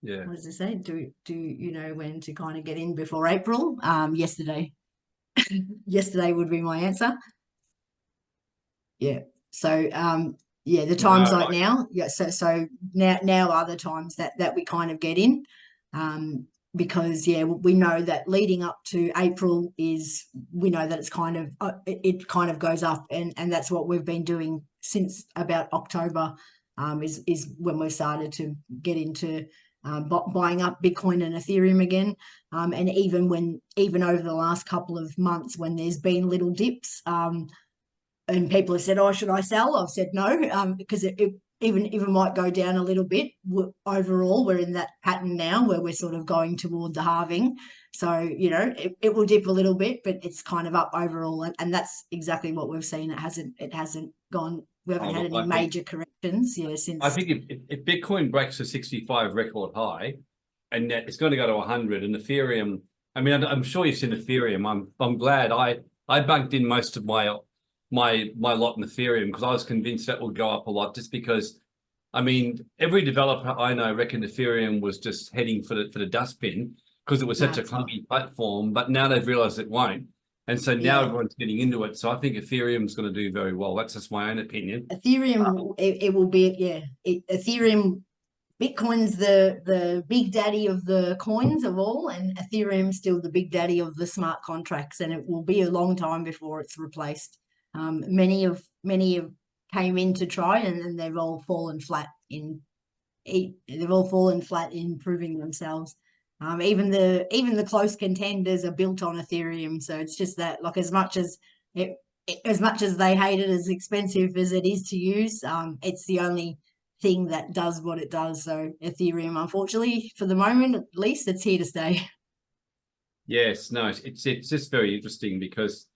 yeah. What does it say? Do you know when to kind of get in before April? Yesterday. Yesterday would be my answer. Yeah. So yeah, the No, times like now, yeah. So now are the times that we kind of get in, because yeah, we know that leading up to April we know that it's kind of it kind of goes up, and that's what we've been doing since about October, is when we started to get into buying up Bitcoin and Ethereum again. And even over the last couple of months when there's been little dips, and people have said, "Oh, should I sell?" I've said no, because it even might go down a little bit. Overall, we're in that pattern now where we're sort of going toward the halving. So it will dip a little bit, but it's kind of up overall, and that's exactly what we've seen. It hasn't gone. We haven't oh, had look, any major corrections, I since. think if Bitcoin breaks the 65 record high, and it's going to go to 100, and Ethereum, I mean, I'm sure you've seen Ethereum. I'm glad I banked in most of my lot in Ethereum because I was convinced that would go up a lot, just because, I mean, every developer I know reckoned Ethereum was just heading for the dustbin because it was No, such a it's not. clunky platform, but now they've realized it won't. And so now Yeah, everyone's getting into it. So I think Ethereum's going to do very well. That's just my own opinion. Ethereum, it will be, yeah. Ethereum, Bitcoin's the big daddy of the coins of all, and Ethereum's still the big daddy of the smart contracts, and it will be a long time before it's replaced. Many have came in to try, and they've all fallen flat in proving themselves. Even the close contenders are built on Ethereum, so it's just that, like, it, as much as they hate it, as expensive as it is to use, it's the only thing that does what it does. So Ethereum, unfortunately, for the moment at least, it's here to stay. Yes, no, it's just very interesting because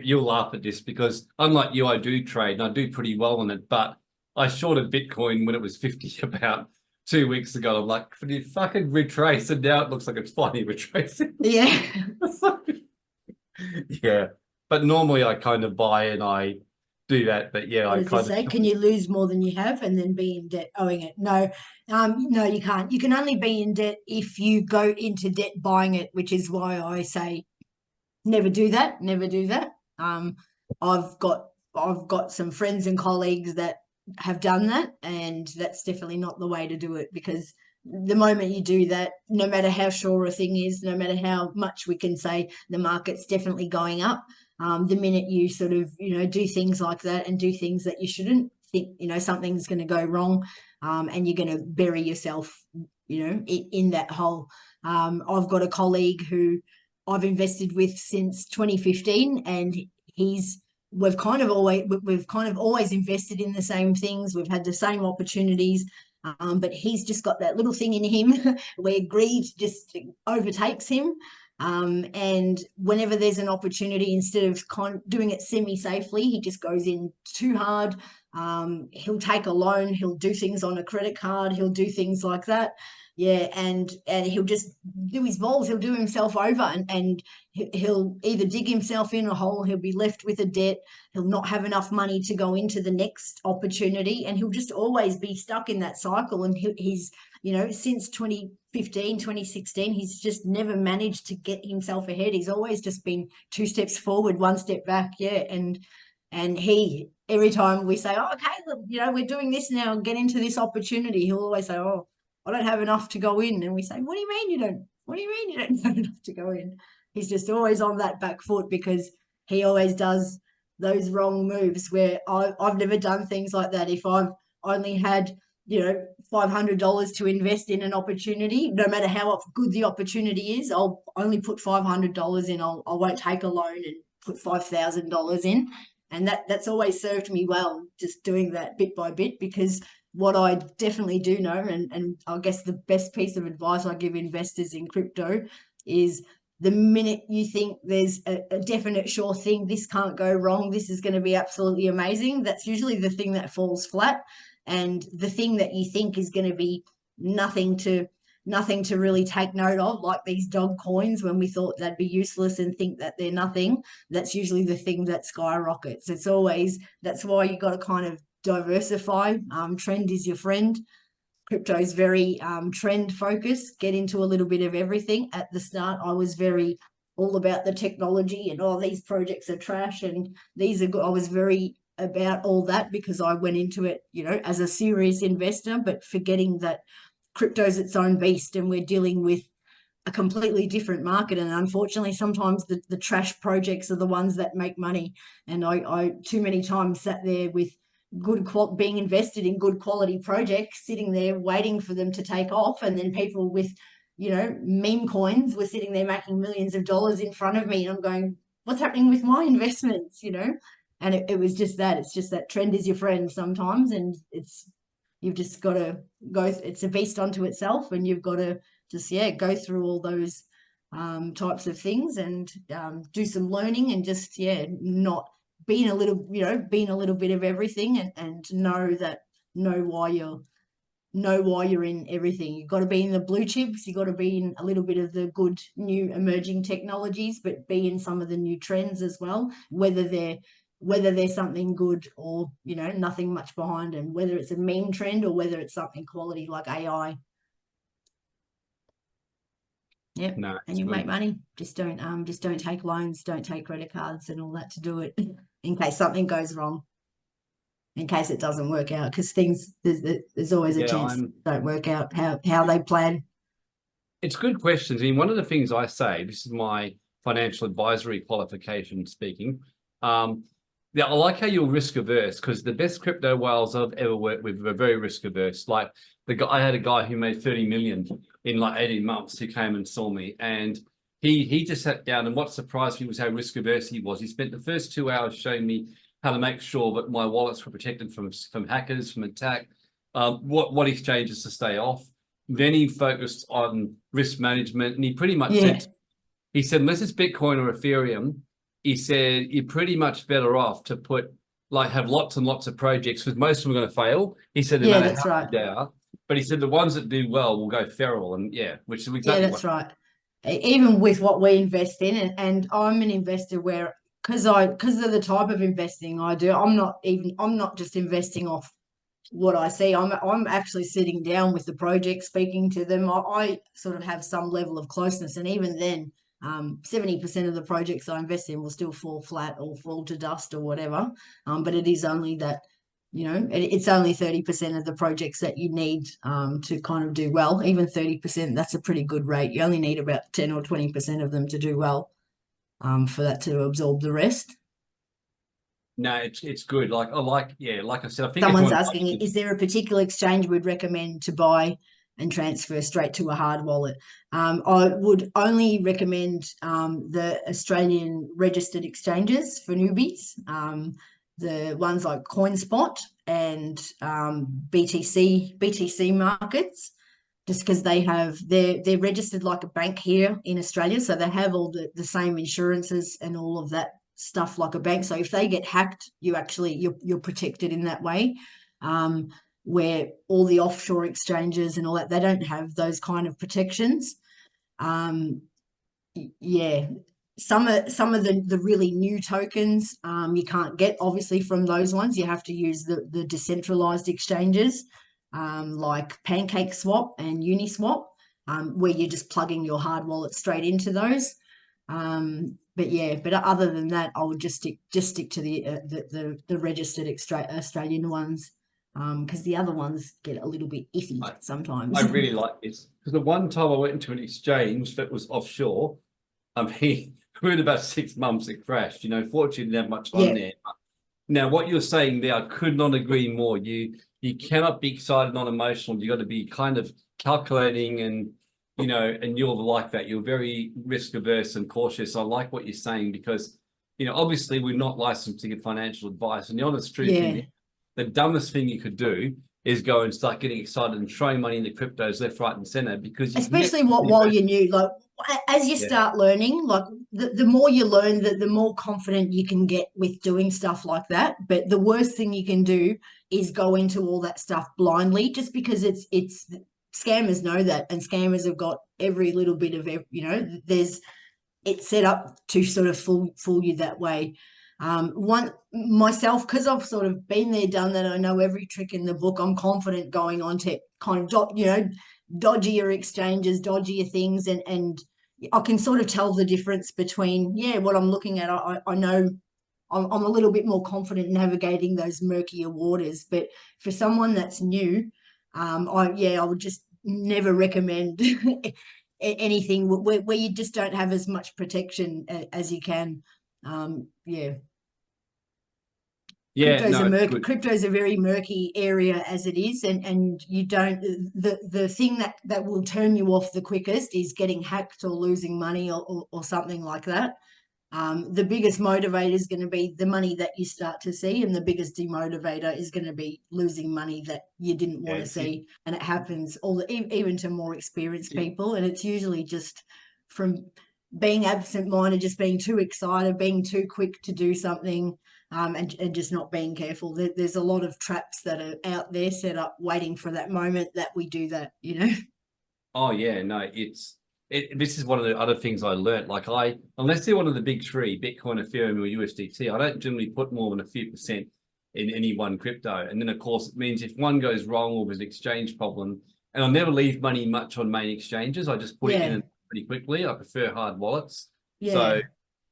you'll laugh at this because unlike you, I do trade and I do pretty well on it. But I shorted Bitcoin when it was 50 about 2 weeks ago. I'm like, for the fucking retrace, and now it looks like it's finally retracing. Yeah. Yeah, but normally I kind of buy and I do that. But yeah, What I does this kind of say? Can you lose more than you have and then be in debt owing it? No, no, you can't. You can only be in debt if you go into debt buying it, which is why I say never do that. Never do that. Um, I've got some friends and colleagues that have done that, and that's definitely not the way to do it, because the moment you do that, no matter how sure a thing is, no matter how much we can say the market's definitely going up, the minute you sort of do things like that and do things that you shouldn't, think something's going to go wrong, and you're going to bury yourself in that hole. I've got a colleague who I've invested with since 2015, and he's we've kind of always invested in the same things. We've had the same opportunities, but he's just got that little thing in him where greed just overtakes him. And whenever there's an opportunity, instead of doing it semi-safely, he just goes in too hard. He'll take a loan, he'll do things on a credit card, he'll do things like that. Yeah, and he'll just do his balls, he'll do himself over, and he'll either dig himself in a hole, he'll be left with a debt, he'll not have enough money to go into the next opportunity, and he'll just always be stuck in that cycle. And he's, since 2015, 2016, he's just never managed to get himself ahead. He's always just been 2 steps forward, 1 step back. Yeah, and he, every time we say, oh, okay, look, we're doing this now, get into this opportunity, he'll always say, oh, I don't have enough to go in. And we say, what do you mean you don't? What do you mean you don't have enough to go in? He's just always on that back foot because he always does those wrong moves where I've never done things like that. If I've only had, $500 to invest in an opportunity, no matter how good the opportunity is, I'll only put $500 in. I won't take a loan and put $5,000 in. And that's always served me well, just doing that bit by bit, because what I definitely do know, and I guess the best piece of advice I give investors in crypto is, the minute you think there's a definite sure thing, this can't go wrong, this is going to be absolutely amazing, that's usually the thing that falls flat. And the thing that you think is going to be nothing to really take note of, like these dog coins, when we thought they'd be useless and think that they're nothing, that's usually the thing that skyrockets. That's why you got to kind of diversify. Trend is your friend. Crypto is very trend focused. Get into a little bit of everything. At the start, I was very all about the technology and these projects are trash and these are good. I was very about all that because I went into it, as a serious investor, but forgetting that crypto's its own beast and we're dealing with a completely different market. And unfortunately, sometimes the trash projects are the ones that make money. And I too many times sat there with being invested in good quality projects, sitting there waiting for them to take off. And then people with, meme coins were sitting there making millions of dollars in front of me. And I'm going, what's happening with my investments, And it was just that. It's just that trend is your friend sometimes. And you've just got to go, it's a beast unto itself. And you've got to just, go through all those types of things and do some learning and just, not being a little bit of everything and know why you're in everything. You've got to be in the blue chips, you've got to be in a little bit of the good new emerging technologies, but be in some of the new trends as well, whether there's something good or, nothing much behind them, whether it's a meme trend or whether it's something quality like AI. Yep. No, and you good. make money. Just don't take loans, don't take credit cards and all that to do it in case something goes wrong, in case it doesn't work out, because there's always a chance they don't work out how they plan. It's good questions. I mean, one of the things I say, this is my financial advisory qualification speaking. Yeah, I like how you're risk averse, because the best crypto whales I've ever worked with were very risk averse. Like I had a guy who made 30 million in like 18 months who came and saw me, and he just sat down, and what surprised me was how risk averse he was. He spent the first 2 hours showing me how to make sure that my wallets were protected from hackers, from attack, what exchanges to stay off. Then he focused on risk management, and he pretty much said, unless it's Bitcoin or Ethereum, he said, you're pretty much better off to have lots and lots of projects, because most of them are going to fail. He said, no matter how good they are, but he said the ones that do well will go feral, and which is exactly right. Even with what we invest in, and I'm an investor where, because of the type of investing I do, I'm not just investing off what I see. I'm actually sitting down with the project, speaking to them. I sort of have some level of closeness, and even then, 70% of the projects I invest in will still fall flat or fall to dust or whatever. But it is only that, it's only 30% of the projects that you need to kind of do well. Even 30%, that's a pretty good rate. You only need about 10 or 20% of them to do well for that to absorb the rest. No, it's good. Like I said, I think someone's asking, is there a particular exchange we'd recommend to buy and transfer straight to a hard wallet. I would only recommend the Australian registered exchanges for newbies, the ones like CoinSpot and BTC markets, just because they're registered like a bank here in Australia, so they have all the same insurances and all of that stuff like a bank. So if they get hacked, you're protected in that way. Where all the offshore exchanges and all that, they don't have those kind of protections. Yeah, some of the really new tokens you can't get obviously from those ones. You have to use the decentralized exchanges like PancakeSwap and Uniswap, where you're just plugging your hard wallet straight into those. But other than that, I would just stick to the registered Australian ones, because the other ones get a little bit iffy sometimes. I really like this because the one time I went into an exchange that was offshore, I mean, within about 6 months it crashed. You know, fortunately, didn't have much on there. Now, what you're saying there, I could not agree more. You cannot be excited, not emotional. You got to be kind of calculating, and you know, and you're like that. You're very risk averse and cautious. I like what you're saying because, you know, obviously we're not licensed to give financial advice. And the honest truth is, the dumbest thing you could do is go and start getting excited and throwing money into cryptos left, right, and center because you especially while you're new, like as you start learning, like the more you learn, the more confident you can get with doing stuff like that. But the worst thing you can do is go into all that stuff blindly, just because it's scammers know that, and scammers have got every little bit of it's set up to sort of fool you that way. One myself, because I've sort of been there, done that, I know every trick in the book. I'm confident going on to kind of dodgier exchanges, dodgier things, and I can sort of tell the difference between what I'm looking at. I know I'm a little bit more confident navigating those murkier waters. But for someone that's new, I would just never recommend anything where you just don't have as much protection as you can. Crypto's a very murky area as it is, and you don't, the thing that will turn you off the quickest is getting hacked or losing money or something like that. The biggest motivator is going to be the money that you start to see, and the biggest demotivator is going to be losing money that you didn't want to see. And it happens even to more experienced people, and it's usually just from being absent-minded, just being too excited, being too quick to do something, and just not being careful. There's a lot of traps that are out there set up waiting for that moment that we do that, Oh yeah, no, this is one of the other things I learned. Like unless they're one of the big three, Bitcoin, Ethereum, or USDT, I don't generally put more than a few percent in any one crypto. And then of course it means if one goes wrong or there's an exchange problem, and I'll never leave money much on main exchanges. I just put it in pretty quickly. I prefer hard wallets. So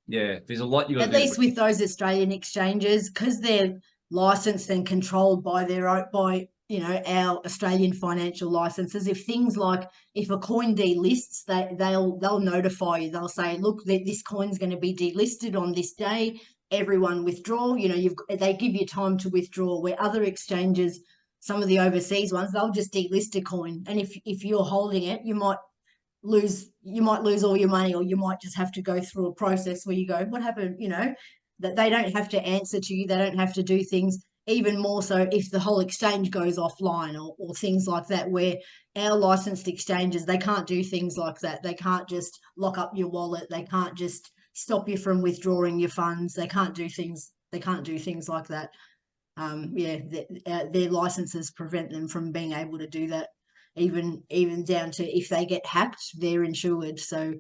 there's a lot you got to do. At least with those Australian exchanges, because they're licensed and controlled by our Australian financial licenses. If things like if a coin delists, they'll notify you. They'll say, look, this coin's going to be delisted on this day. Everyone withdraw. They give you time to withdraw. Where other exchanges, some of the overseas ones, they'll just delist a coin, and if you're holding it, you might lose all your money, or you might just have to go through a process where you go, what happened? That they don't have to answer to you. They don't have to do things. Even more so if the whole exchange goes offline or things like that, where our licensed exchanges, they can't do things like that. They can't just lock up your wallet. They can't just stop you from withdrawing your funds. They can't do things like that. Their licenses prevent them from being able to do that. Even down to if they get hacked, they're insured. So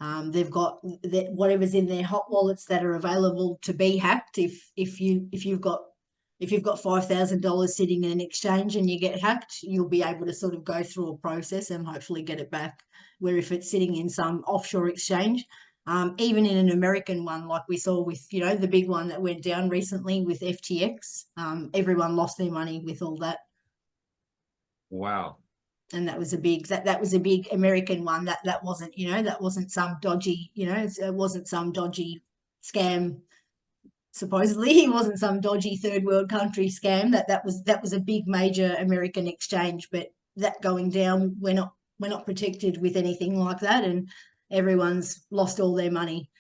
they've got whatever's in their hot wallets that are available to be hacked. If you've got $5,000 sitting in an exchange and you get hacked, you'll be able to sort of go through a process and hopefully get it back. Where if it's sitting in some offshore exchange, even in an American one, like we saw with, the big one that went down recently with FTX, everyone lost their money with all that. Wow. And that was a big American one. That wasn't, that wasn't some dodgy, it wasn't some dodgy scam. Supposedly it wasn't some dodgy third world country scam. That was a big major American exchange, but that going down, we're not protected with anything like that, and everyone's lost all their money.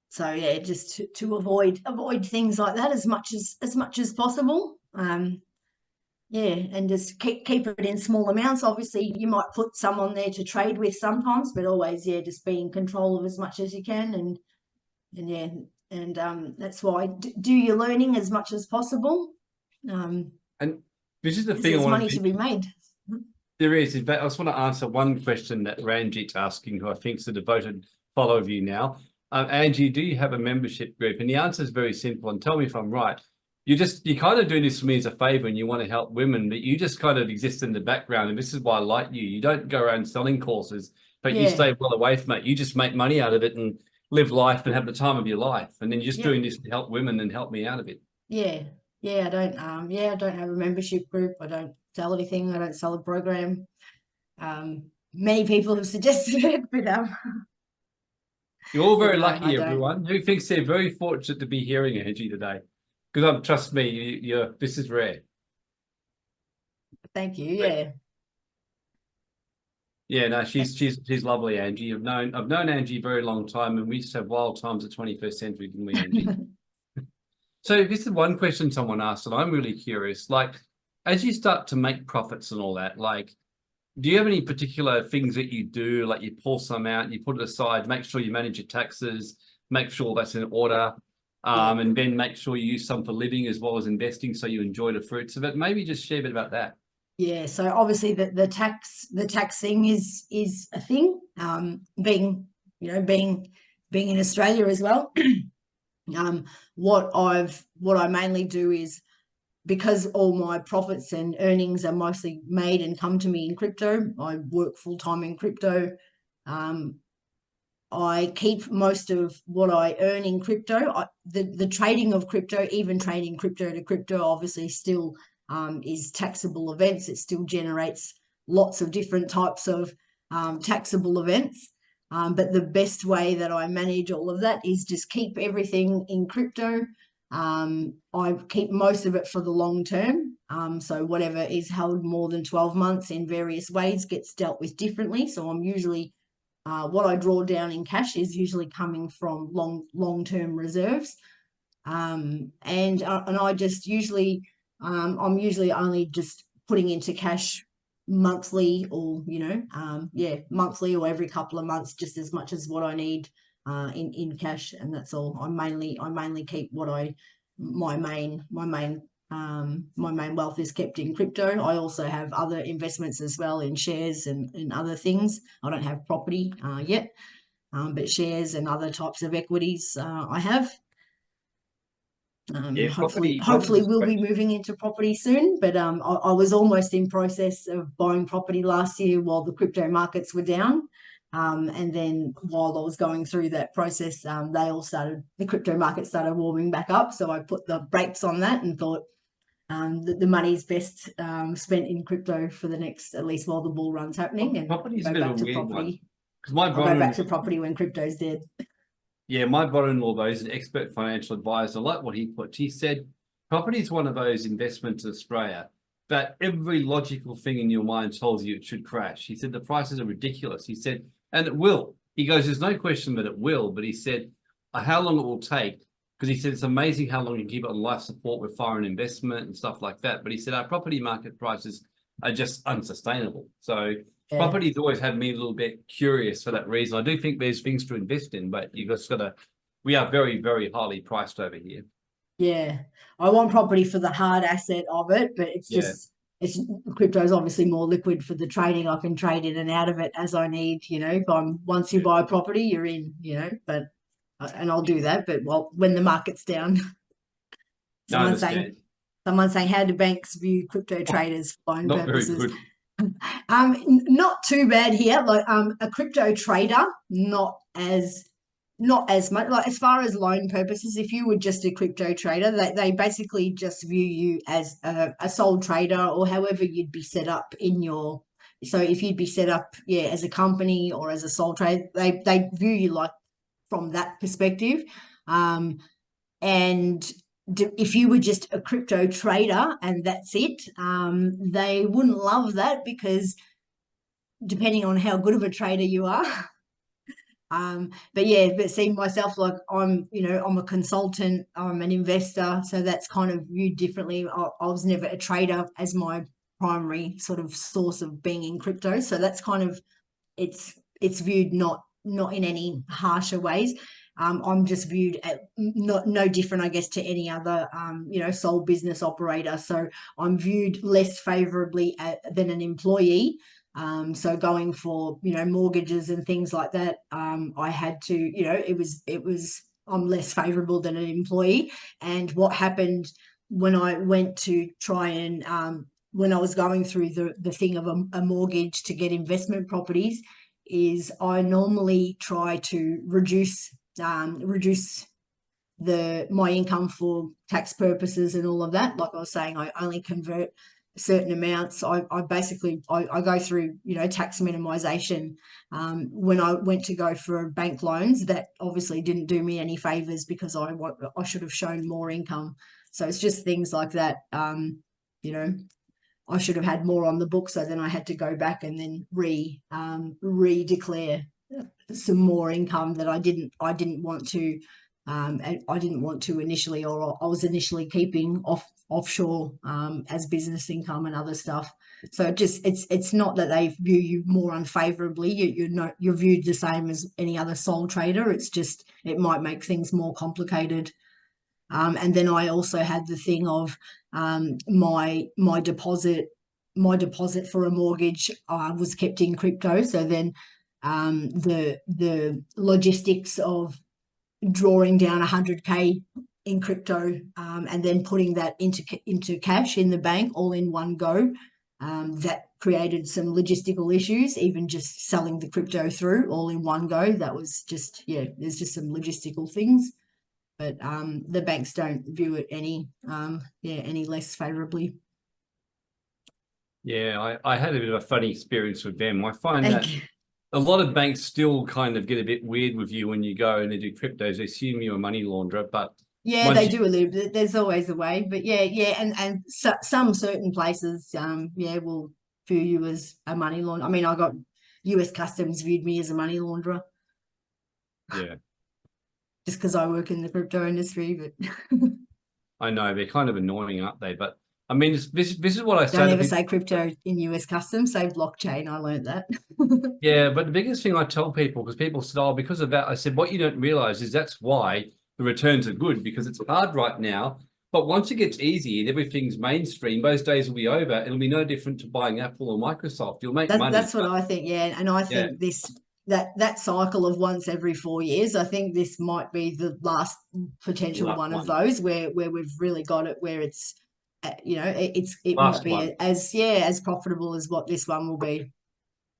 So yeah, just to avoid things like that as much as possible. Yeah, and just keep it in small amounts. Obviously, you might put some on there to trade with sometimes, but always, yeah, just be in control of as much as you can, and yeah, and that's why do your learning as much as possible. And this is the thing I There's want money to to be made. There is. In fact, I just want to answer one question that Ranjit's asking, who I think is a devoted follower of you now. Angie, do you have a membership group? And the answer is very simple. And tell me if I'm right. You kind of do this for me as a favor, and you want to help women, but you just kind of exist in the background. And this is why I like you. You don't go around selling courses, but you Yeah, stay well away from it. You just make money out of it and live life and have the time of your life. And then you're just yeah, doing this to help women and help me out of it. yeah, yeah. I don't have a membership group. I don't sell anything. I don't sell a program. Many people have suggested it, but You're all but very no, I lucky, don't. everyone. Who thinks they're very fortunate to be hearing Angie today? Because trust me, this is rare. Thank you. But Yeah. yeah, no, she's lovely, Angie. I've known Angie a very long time, and we used to have wild times at 21st century, didn't we, Angie? So this is one question someone asked, and I'm really curious. Like, as you start to make profits and all that, like, do you have any particular things that you do? Like, you pull some out, you put it aside, make sure you manage your taxes, make sure that's in order, Yeah. and then make sure you use some for living as well as investing, so you enjoy the fruits of it. Maybe just share a bit about that. Yeah, so obviously the tax thing is a thing. Being being in Australia as well. What I mainly do is, because all my profits and earnings are mostly made and come to me in crypto. I work full time in crypto. Um, I keep most of what I earn in crypto. The trading of crypto, even trading crypto to crypto, obviously still is taxable events. It still generates lots of different types of taxable events. But the best way that I manage all of that is just keep everything in crypto. I keep most of it for the long term. So whatever is held more than 12 months in various ways gets dealt with differently. So I'm usually what I draw down in cash is usually coming from long-term reserves, and I just usually I'm usually only just putting into cash monthly, or monthly or every couple of months, just as much as what I need in cash, and that's all. I mainly keep what my main wealth is kept in crypto. I also have other investments as well in shares and other things. I don't have property yet, but shares and other types of equities I have. Yeah, Hopefully property's we'll be great. moving into property soon, but I was almost in process of buying property last year while the crypto markets were down. And then while I was going through that process, the crypto market started warming back up. So I put the brakes on that and thought the money's best spent in crypto for the next, at least while the bull run's happening, and Property's a go bit of back a to weird one. property. Because my I'll go back to brother-in-law, property when crypto's dead. yeah, my brother-in-law, though, is an expert financial advisor. I like what he put. He said, property is one of those investments in Australia that every logical thing in your mind tells you it should crash. He said the prices are ridiculous. He said, and it will. He goes, there's no question that it will. But he said, how long it will take, because he said it's amazing how long you can keep it on life support with foreign investment and stuff like that. But he said our property market prices are just unsustainable. So Yeah. property's always had me a little bit curious for that reason. I do think there's things to invest in, but you just got to. We are very, very highly priced over here. Yeah, I want property for the hard asset of it, but Yeah, it's crypto is obviously more liquid for the trading. I can trade in and out of it as I need. If once you buy a property, you're in. But and I'll do that. But when the market's down, I someone saying understand. someone saying, how do banks view crypto traders for loan Not very purposes? good. Not too bad here. Like a crypto trader, not as much. Like, as far as loan purposes, if you were just a crypto trader, they basically just view you as a sole trader, or however you'd be set up in your. So if you'd be set up, yeah, as a company or as a sole trader, they view you like from that perspective. And if you were just a crypto trader and that's it, they wouldn't love that, because depending on how good of a trader you are. But yeah, but see myself, like I'm a consultant, I'm an investor, so that's kind of viewed differently. I was never a trader as my primary sort of source of being in crypto, so that's kind of, it's viewed not in any harsher ways. I'm just viewed at not no different, I guess, to any other sole business operator. So I'm viewed less favorably than an employee. So going for mortgages and things like that, I had to, it was I'm less favorable than an employee. And what happened when I went to try and when I was going through the thing of a mortgage to get investment properties, is I normally try to reduce my income for tax purposes and all of that. Like I was saying, I only convert certain amounts. I basically go through tax minimization. When I went to go for bank loans, that obviously didn't do me any favors, because I should have shown more income. So it's just things like that. I should have had more on the book, so then I had to go back and then re-declare some more income that I didn't want to. I didn't want to initially, or I was initially keeping offshore as business income and other stuff. So it's not that they view you more unfavorably. You're viewed the same as any other sole trader. It's just, it might make things more complicated. And then I also had the thing of my deposit for a mortgage was kept in crypto. So then the logistics of drawing down 100K in crypto and then putting that into cash in the bank all in one go, that created some logistical issues. Even just selling the crypto through all in one go, that was just, there's just some logistical things. But the banks don't view it any less favorably. Yeah, I had a bit of a funny experience with them. I find Thank that you. a lot of banks still kind of get a bit weird with you when you go and they do cryptos. They assume you're a money launderer, but Yeah, once they you, do a little bit. There's always a way, but and some certain places, will view you as a money launderer. I mean, I got US Customs viewed me as a money launderer yeah, just because I work in the crypto industry. But I know they're kind of annoying, aren't they? But I mean, this is what I say don't to ever people. say crypto in US Customs. Say blockchain. I learned that. Yeah, but the biggest thing I tell people, because people said, oh, because of that, I said, what you don't realize is that's why the returns are good, because it's hard right now. But once it gets easy and everything's mainstream, those days will be over. It'll be no different to buying Apple or Microsoft. You'll make money. That's what I think. Yeah, and I Yeah, think that cycle of once every 4 years, I think this might be the last potential last one of one. those where we've really got it, where it's it won't Last be one. as profitable as what this one will be.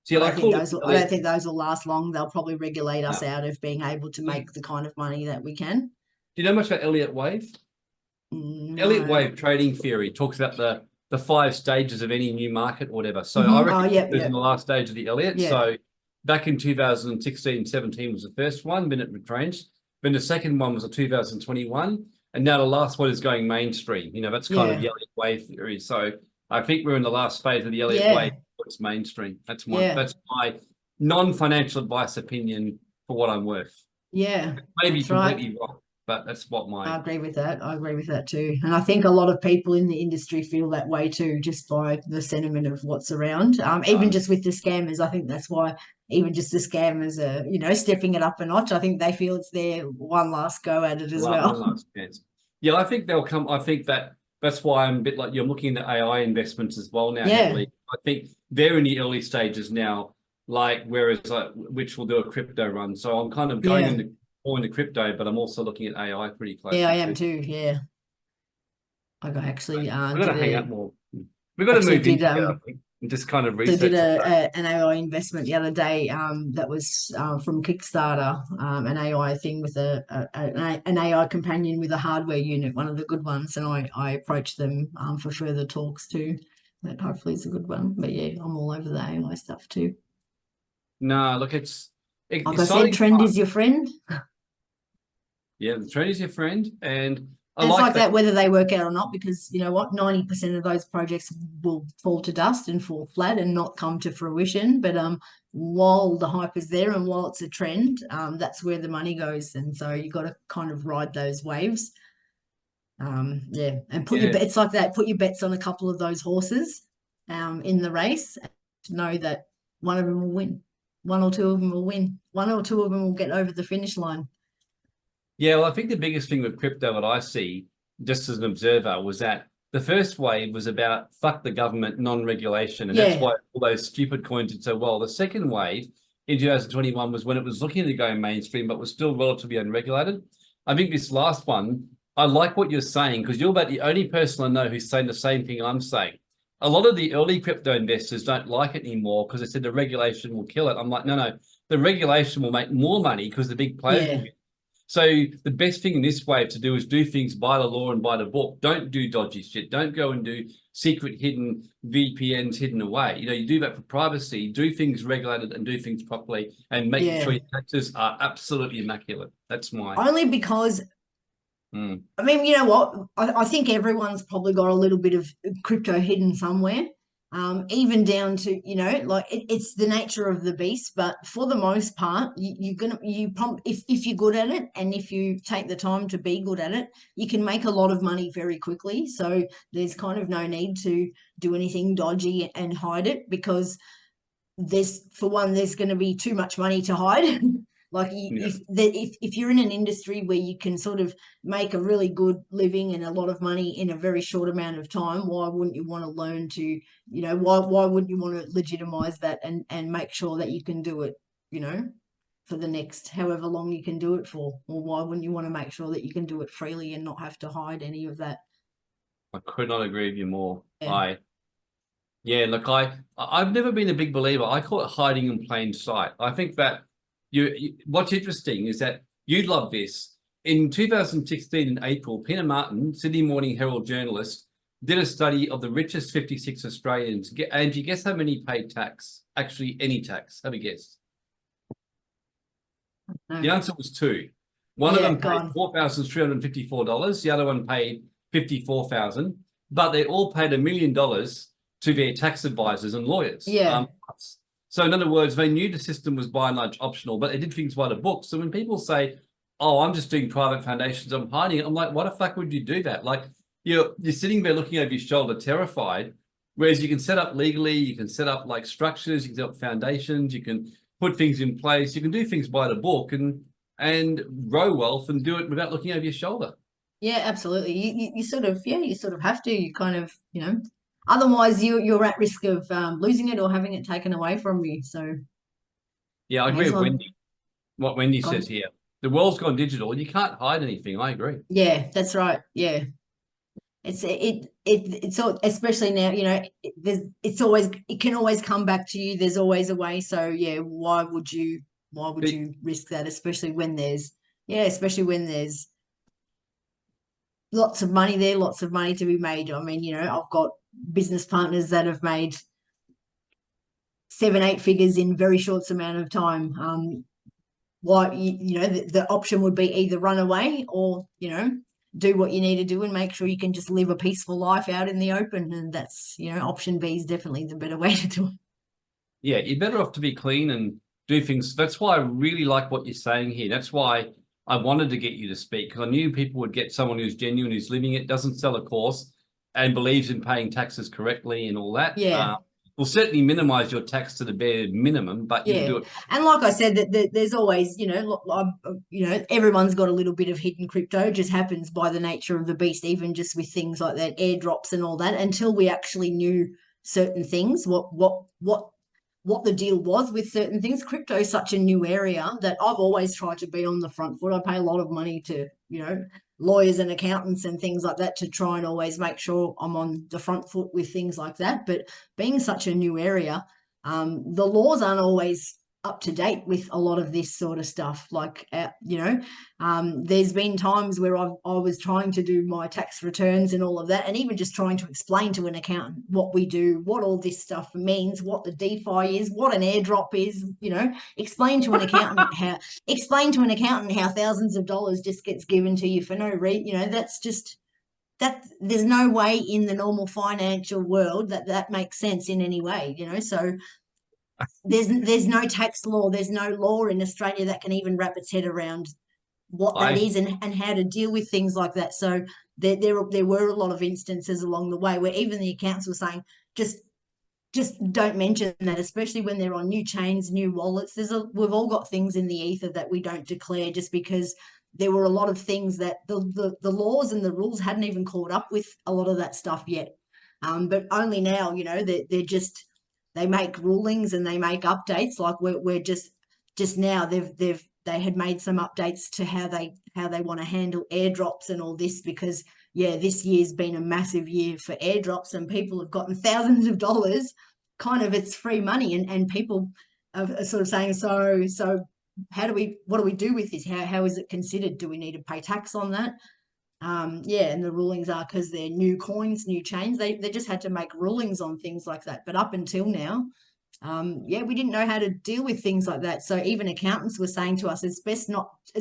See, I call it I don't Elliot. think those will last long. They'll probably regulate us No. out of being able to make the kind of money that we can. Do you know much about Elliott Wave? Elliott No. Wave trading theory talks about the five stages of any new market or whatever. So I Oh, reckon yep, it was in yep, the last stage of the Elliott. yeah, So back in 2016, 17 was the first one, then it retrenched. Then the second one was a 2021. And now the last one is going mainstream. That's kind of yeah, the Elliott Wave theory. So I think we're in the last phase of the Elliott Wave. yeah, It's mainstream. yeah. That's my non-financial advice opinion for what I'm worth. Yeah, Maybe that's right. completely wrong, but that's what I my agree with that. I agree with that too. And I think a lot of people in the industry feel that way too, just by the sentiment of what's around. Even just with the scammers, I think that's why even just the scammers are, stepping it up a notch. I think they feel it's their one last go at it as one well. last chance. Yeah, I think they'll come. I think that's why I'm a bit like you're looking at AI investments as well now Yeah, heavily. I think they're in the early stages now, like whereas which will do a crypto run. So I'm kind of going yeah, into more into crypto, but I'm also looking at AI pretty yeah, I closely am too. too. Yeah, I got actually We're gonna did hang a out more. We've got to actually move in did together, I think, and just kind of So I did research that. an AI investment the other day that was from Kickstarter, an AI thing with an AI companion with a hardware unit, one of the good ones, and I approached them for further talks too. That hopefully is a good one. But yeah, I'm all over the AI stuff too. No, look, Like I said, exciting trend time. is your friend. Yeah, the trend is your friend, and I And it's like like that. that whether they work out or not, because you know what, 90% of those projects will fall to dust and fall flat and not come to fruition. But while the hype is there and while it's a trend, that's where the money goes. And so you got to kind of ride those waves. Yeah, and put your Yeah. bets like that. Put your bets on a couple of those horses, in the race. To know that one of them will win, one or two of them will win, one or two of them will get over the finish line. Yeah, well, I think the biggest thing with crypto that I see, just as an observer, was that the first wave was about fuck the government, non-regulation, and that's Yeah, why all those stupid coins did so well. The second wave in 2021 was when it was looking to go mainstream, but was still relatively unregulated. I think this last one, I like what you're saying because you're about the only person I know who's saying the same thing I'm saying. A lot of the early crypto investors don't like it anymore because they said the regulation will kill it. I'm like, no, no, the regulation will make more money because the big players will yeah, get. So the best thing in this wave to do is do things by the law and by the book. Don't do dodgy shit. Don't go and do secret hidden VPNs hidden away. You know, you do that for privacy, do things regulated and do things properly and make sure yeah. your taxes are absolutely immaculate. That's my Only because mm, I mean, you know what? I think everyone's probably got a little bit of crypto hidden somewhere, even down to, you know, like it's the nature of the beast. But for the most part, if you're good at it and if you take the time to be good at it, you can make a lot of money very quickly. So there's kind of no need to do anything dodgy and hide it, because for one, there's going to be too much money to hide. Like yeah. if you're in an industry where you can sort of make a really good living and a lot of money in a very short amount of time, why wouldn't you want to learn to, you know, why wouldn't you want to legitimize that and make sure that you can do it, you know, for the next however long you can do it for? Or why wouldn't you want to make sure that you can do it freely and not have to hide any of that? I could not agree with you more. Yeah. I Yeah, look, I've never been a big believer. I call it hiding in plain sight. I think that what's interesting is that you'd love this. In 2016, in April, Peter Martin, Sydney Morning Herald journalist, did a study of the richest 56 Australians. Angie, guess how many paid tax? Actually, any tax. Have a guess. The No. answer was two. One of Yeah, them paid gone. $4,354. The other one paid 54,000. But they all paid $1 million to their tax advisors and lawyers. Yeah. So in other words, they knew the system was by and large optional, but they did things by the book. So when people say, "Oh, I'm just doing private foundations, I'm hiding it," I'm like, "Why the fuck would you do that?" Like you're sitting there looking over your shoulder, terrified. Whereas you can set up legally, you can set up like structures, you can set up foundations, you can put things in place, you can do things by the book and grow wealth and do it without looking over your shoulder. Yeah, absolutely. You sort of, yeah, you sort of have to. You kind of, you know, otherwise you're at risk of losing it or having it taken away from you. So Yeah, I may agree as with well. Wendy. What Wendy says Gone. here. The world's gone digital. You can't hide anything. I agree. Yeah, that's right. Yeah, it's all, especially now. You know, it can always come back to you. There's always a way. So yeah, why would But you risk that? Especially when there's lots of money there, lots of money to be made. I mean, you know, I've got business partners that have made 7, 8 figures in very short amount of time. Why you know the option would be either run away or, you know, do what you need to do and make sure you can just live a peaceful life out in the open. And that's, you know, option B is definitely the better way to do it. yeah, you're better off to be clean and do things. That's why I really like what you're saying here. That's why I wanted to get you to speak because I knew people would get someone who's genuine, who's living it, doesn't sell a course, and believes in paying taxes correctly and all that. Yeah. Will certainly minimize your tax to the bare minimum, but you'll Yeah, do it. and like I said, that there's always, you know, you know, everyone's got a little bit of hidden crypto. It just happens by the nature of the beast, even just with things like that, airdrops and all that. Until we actually knew certain things, what the deal was with certain things. Crypto is such a new area that I've always tried to be on the front foot. I pay a lot of money to, you know, lawyers and accountants and things like that to try and always make sure I'm on the front foot with things like that. But being such a new area, the laws aren't always up to date with a lot of this sort of stuff. Like, there's been times where I was trying to do my tax returns and all of that, and even just trying to explain to an accountant what we do, what all this stuff means, what the DeFi is, what an airdrop is. Explain to an accountant how thousands of dollars just gets given to you for no reason. That's just that. There's no way in the normal financial world that makes sense in any way. So there's no tax law, there's no law in Australia that can even wrap its head around what that I is and how to deal with things like that. So there were a lot of instances along the way where even the accounts were saying, just don't mention that, especially when they're on new chains, new wallets. We've all got things in the ether that we don't declare, just because there were a lot of things that the laws and the rules hadn't even caught up with a lot of that stuff yet. But only now, they're just, they make rulings and they make updates. Like we're just now they had made some updates to how they want to handle airdrops and all this, because this year's been a massive year for airdrops and people have gotten thousands of dollars. Kind of, it's free money, and people are sort of saying, so what do we do with this? How is it considered? Do we need to pay tax on that? And the rulings are, because they're new coins, new chains, they just had to make rulings on things like that. But up until now, we didn't know how to deal with things like that. So even accountants were saying to us, it's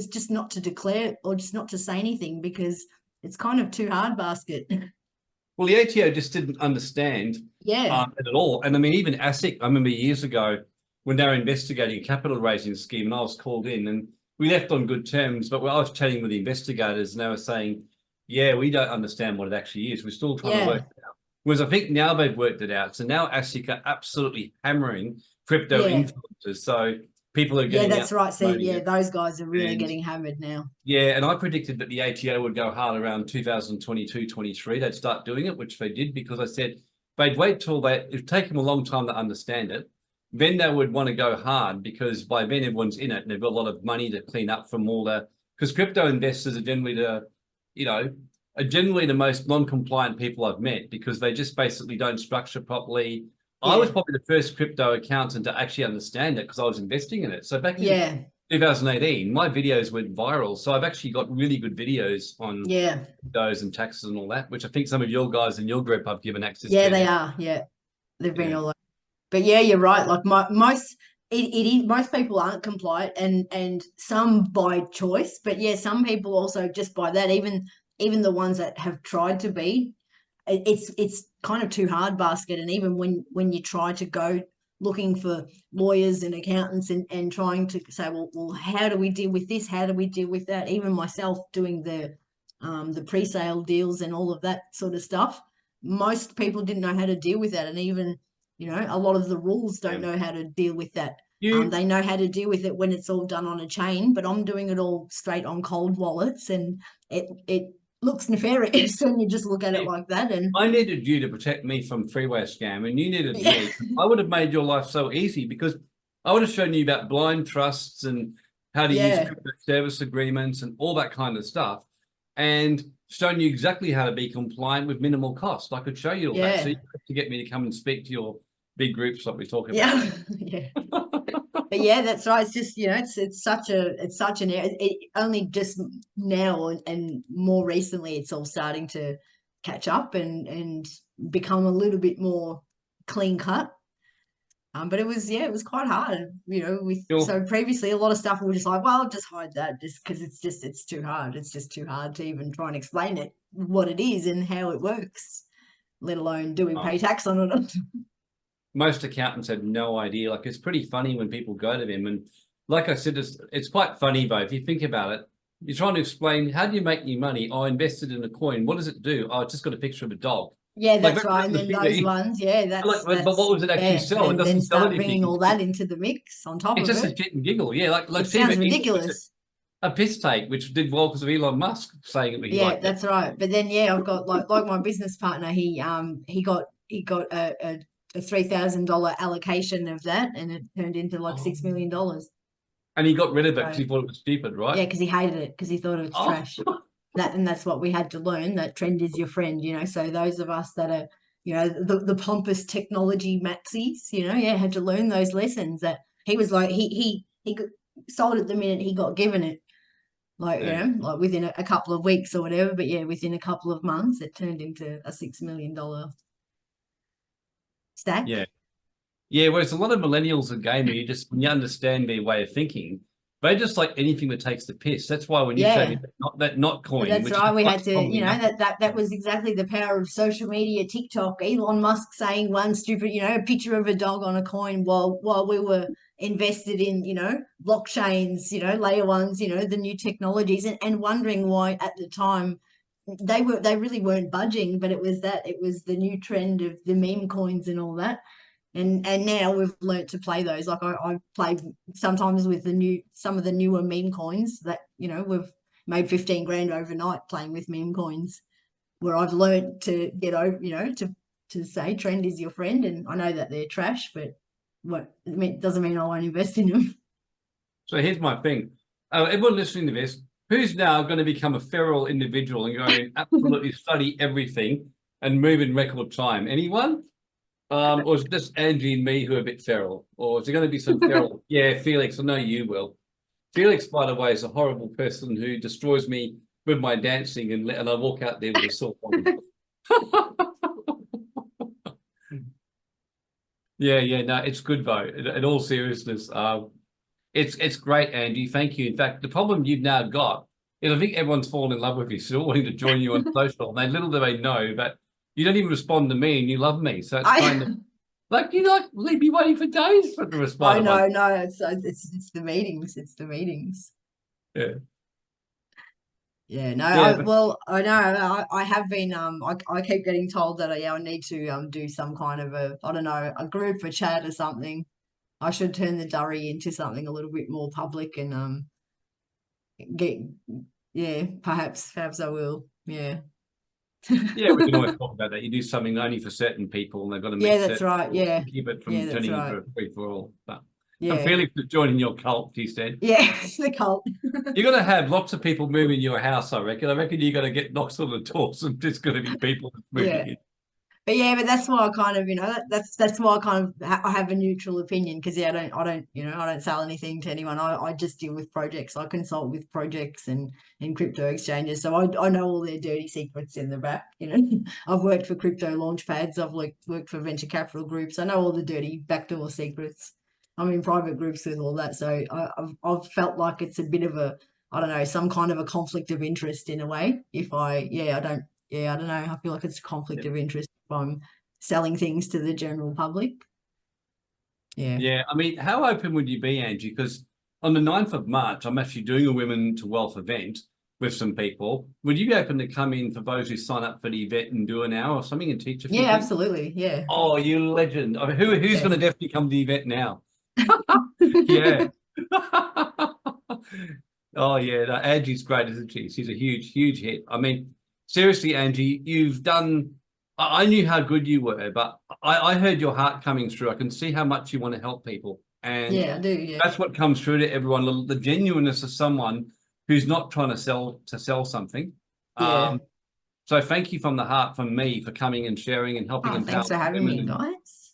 just not to declare or just not to say anything, because it's kind of too hard basket. Well, the ATO just didn't understand it at all. And I mean, even ASIC, I remember years ago when they were investigating a capital raising scheme, and I was called in, and we left on good terms, but I was chatting with the investigators and they were saying, we don't understand what it actually is. We're still trying to work it out. Whereas I think now they've worked it out. So now ASIC are absolutely hammering crypto influencers. So people are getting that's right. So it. those guys are really getting hammered now. Yeah, and I predicted that the ATO would go hard around 2022-23. They'd start doing it, which they did, because I said they'd wait till it'd take them a long time to understand it. Then they would want to go hard, because by then everyone's in it and they've got a lot of money to clean up from all because crypto investors are generally the most non-compliant people I've met, because they just basically don't structure properly. I was probably the first crypto accountant to actually understand it, because I was investing in it. So back in 2018, my videos went viral. So I've actually got really good videos on those and taxes and all that, which I think some of your guys in your group I've given access to. Yeah, they are. Yeah, they've been all over. But you're right. Like most people aren't compliant, and some by choice. But some people also just by that. Even the ones that have tried to be, it's kind of too hard basket. And even when you try to go looking for lawyers and accountants and trying to say, well, how do we deal with this? How do we deal with that? Even myself doing the pre-sale deals and all of that sort of stuff, most people didn't know how to deal with that. And even, a lot of the rules don't know how to deal with that. They know how to deal with it when it's all done on a chain, but I'm doing it all straight on cold wallets, and it looks nefarious when you just look at it like that. And I needed you to protect me from freeway scam, and you needed me. I would have made your life so easy, because I would have shown you about blind trusts and how to use crypto service agreements and all that kind of stuff, and shown you exactly how to be compliant with minimal cost. I could show you all that. So you have to get me to come and speak to your big groups like we talk about. But that's right. It's just, it's such an it only just now and more recently it's all starting to catch up and become a little bit more clean cut. But it was quite hard, so previously a lot of stuff we were just like, well, I'll just hide that, just because it's too hard. It's just too hard to even try and explain it, what it is and how it works, let alone do we pay tax on it. Most accountants have no idea. Like, it's pretty funny when people go to them, and like I said, it's quite funny though if you think about it. You're trying to explain, how do you make your money? I invested in a coin. What does it do? Oh, it's just got a picture of a dog. That's right. And then those ones, that's but what was it actually sell? It doesn't then sell start anything. bringing all that into the mix on top of it. It's just a shit and giggle. Yeah, like it sounds ridiculous. A piss take, which did well because of Elon Musk saying it. That's right. But then I've got like my business partner. He got a $3,000 allocation of that, and it turned into like $6 million. And he got rid of it because he thought it was stupid, right? Yeah, because he hated it, because he thought it was trash. That's what we had to learn, that trend is your friend, So those of us that are, the pompous technology maxis, had to learn those lessons, that he was like sold it the minute he got given it. Like, Yeah. like within a couple of weeks or whatever. But yeah, within a couple of months, it turned into a $6 million stack. Yeah. Yeah, whereas a lot of millennials are gamer, you just when you understand their way of thinking, they just like anything that takes the piss. That's why when you showed me Yeah. that not coin, That's which is right. We had like to, probably nothing. that was exactly the power of social media, TikTok, Elon Musk saying one stupid, a picture of a dog on a coin while we were invested in, blockchains, layer ones, the new technologies, and wondering why at the time they really weren't budging, but it was the new trend of the meme coins and all that. And now we've learnt to play those. Like I play sometimes with some of the newer meme coins that we've made 15 grand overnight playing with meme coins, where I've learnt to get over, to say trend is your friend. And I know that they're trash, but what it doesn't mean I won't invest in them. So here's my thing. Everyone listening to this, who's now going to become a feral individual and go and absolutely study everything and move in record time? Anyone? Or is it just Angie and me who are a bit feral? Or is there going to be some feral? Yeah, Felix, I know you will. Felix, by the way, is a horrible person who destroys me with my dancing and I walk out there with a sore body. Yeah, no, it's good though. In all seriousness, it's great, Angie. Thank you. In fact, the problem you've now got is I think everyone's fallen in love with you, still wanting to join you on social. And little do they know that you don't even respond to me and you love me. So it's kind of I like you like leave me waiting for days for the I response. know, no, it's the meetings, it's the meetings. Yeah, Yeah, no, yeah, but I know I have been I keep getting told that I need to do some kind of I don't know, a group, a chat or something. I should turn the Durry into something a little bit more public and get yeah, perhaps I will. Yeah. yeah, we can always talk about that. You do something only for certain people, and they've got to Yeah, meet that's certain right. rules Yeah. to keep it Yeah, from that's turning into right. a free for all. But and Yeah. Felix is joining your cult, he said. Yeah, the cult. You're going to have lots of people moving your house, I reckon. I reckon you're going to get knocks on the doors and there's going to be people moving Yeah. in. But yeah, but that's why I kind of, that's why I kind of I have a neutral opinion because yeah, I don't sell anything to anyone. I just deal with projects. I consult with projects and crypto exchanges, so I know all their dirty secrets in the back. I've worked for crypto launch pads. I've worked for venture capital groups. I know all the dirty backdoor secrets. I'm in private groups with all that, so I've felt like it's a bit of a, I don't know, some kind of a conflict of interest in a way. If I yeah I don't yeah I don't know, I feel like it's a conflict of interest if I'm selling things to the general public. Yeah. Yeah, I mean, how open would you be, Angie? Because on the 9th of March, I'm actually doing a Women to Wealth event with some people. Would you be open to come in for those who sign up for the event and do an hour or something and teach a few Yeah, things? absolutely. Yeah. Oh, you legend. I mean, who's Yeah. going to definitely come to the event now? Yeah. Oh yeah, no, Angie's great, isn't she? She's a huge hit. I mean, seriously, Angie, you've done. I knew how good you were, but I heard your heart coming through. I can see how much you want to help people, and Yeah, I do. Yeah. that's what comes through to everyone. The genuineness of someone who's not trying to sell something. Yeah. Um, so thank you from the heart from me for coming and sharing and helping Oh, empower thanks for having women. me, And guys.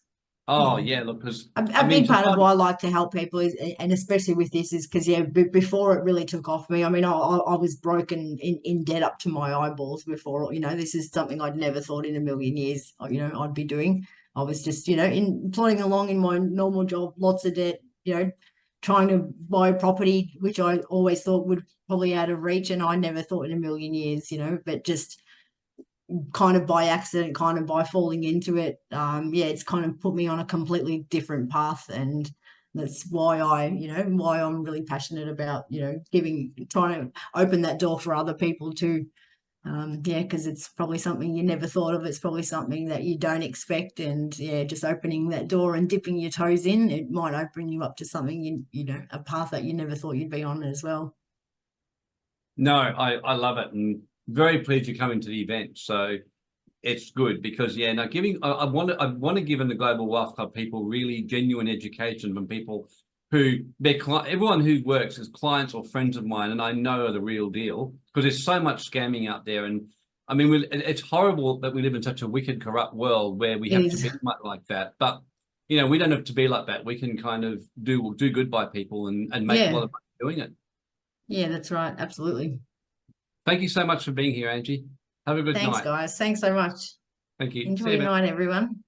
oh Yeah. yeah, look, because I A mean, big part of society. why I like to help people is, and especially with this, is because yeah, before it really took off me. I mean, I was broken in debt up to my eyeballs before. This is something I'd never thought in a million years. I'd be doing. I was just plodding along in my normal job, lots of debt. Trying to buy a property, which I always thought would probably out of reach, and I never thought in a million years. But just kind of by accident, kind of by falling into it, yeah, it's kind of put me on a completely different path. And that's why why I'm really passionate about, trying to open that door for other people too. Yeah, because it's probably something you never thought of. It's probably something that you don't expect. And yeah, just opening that door and dipping your toes in, it might open you up to something, a path that you never thought you'd be on as well. No, I love it and very pleased you're coming to the event. So it's good because yeah, now giving I want to give in the Global Wealth Club people really genuine education from people who everyone who works as clients or friends of mine, and I know are the real deal because there's so much scamming out there. And I mean, it's horrible that we live in such a wicked, corrupt world where we It have to is. be like that. But you know, we don't have to be like that. We can kind of do good by people and make a lot Yeah. of money doing it. Yeah, that's right. Absolutely. Thank you so much for being here, Angie. Have a good Thanks, night. guys. Thanks so much. Thank you. Enjoy See you, your man. night, everyone.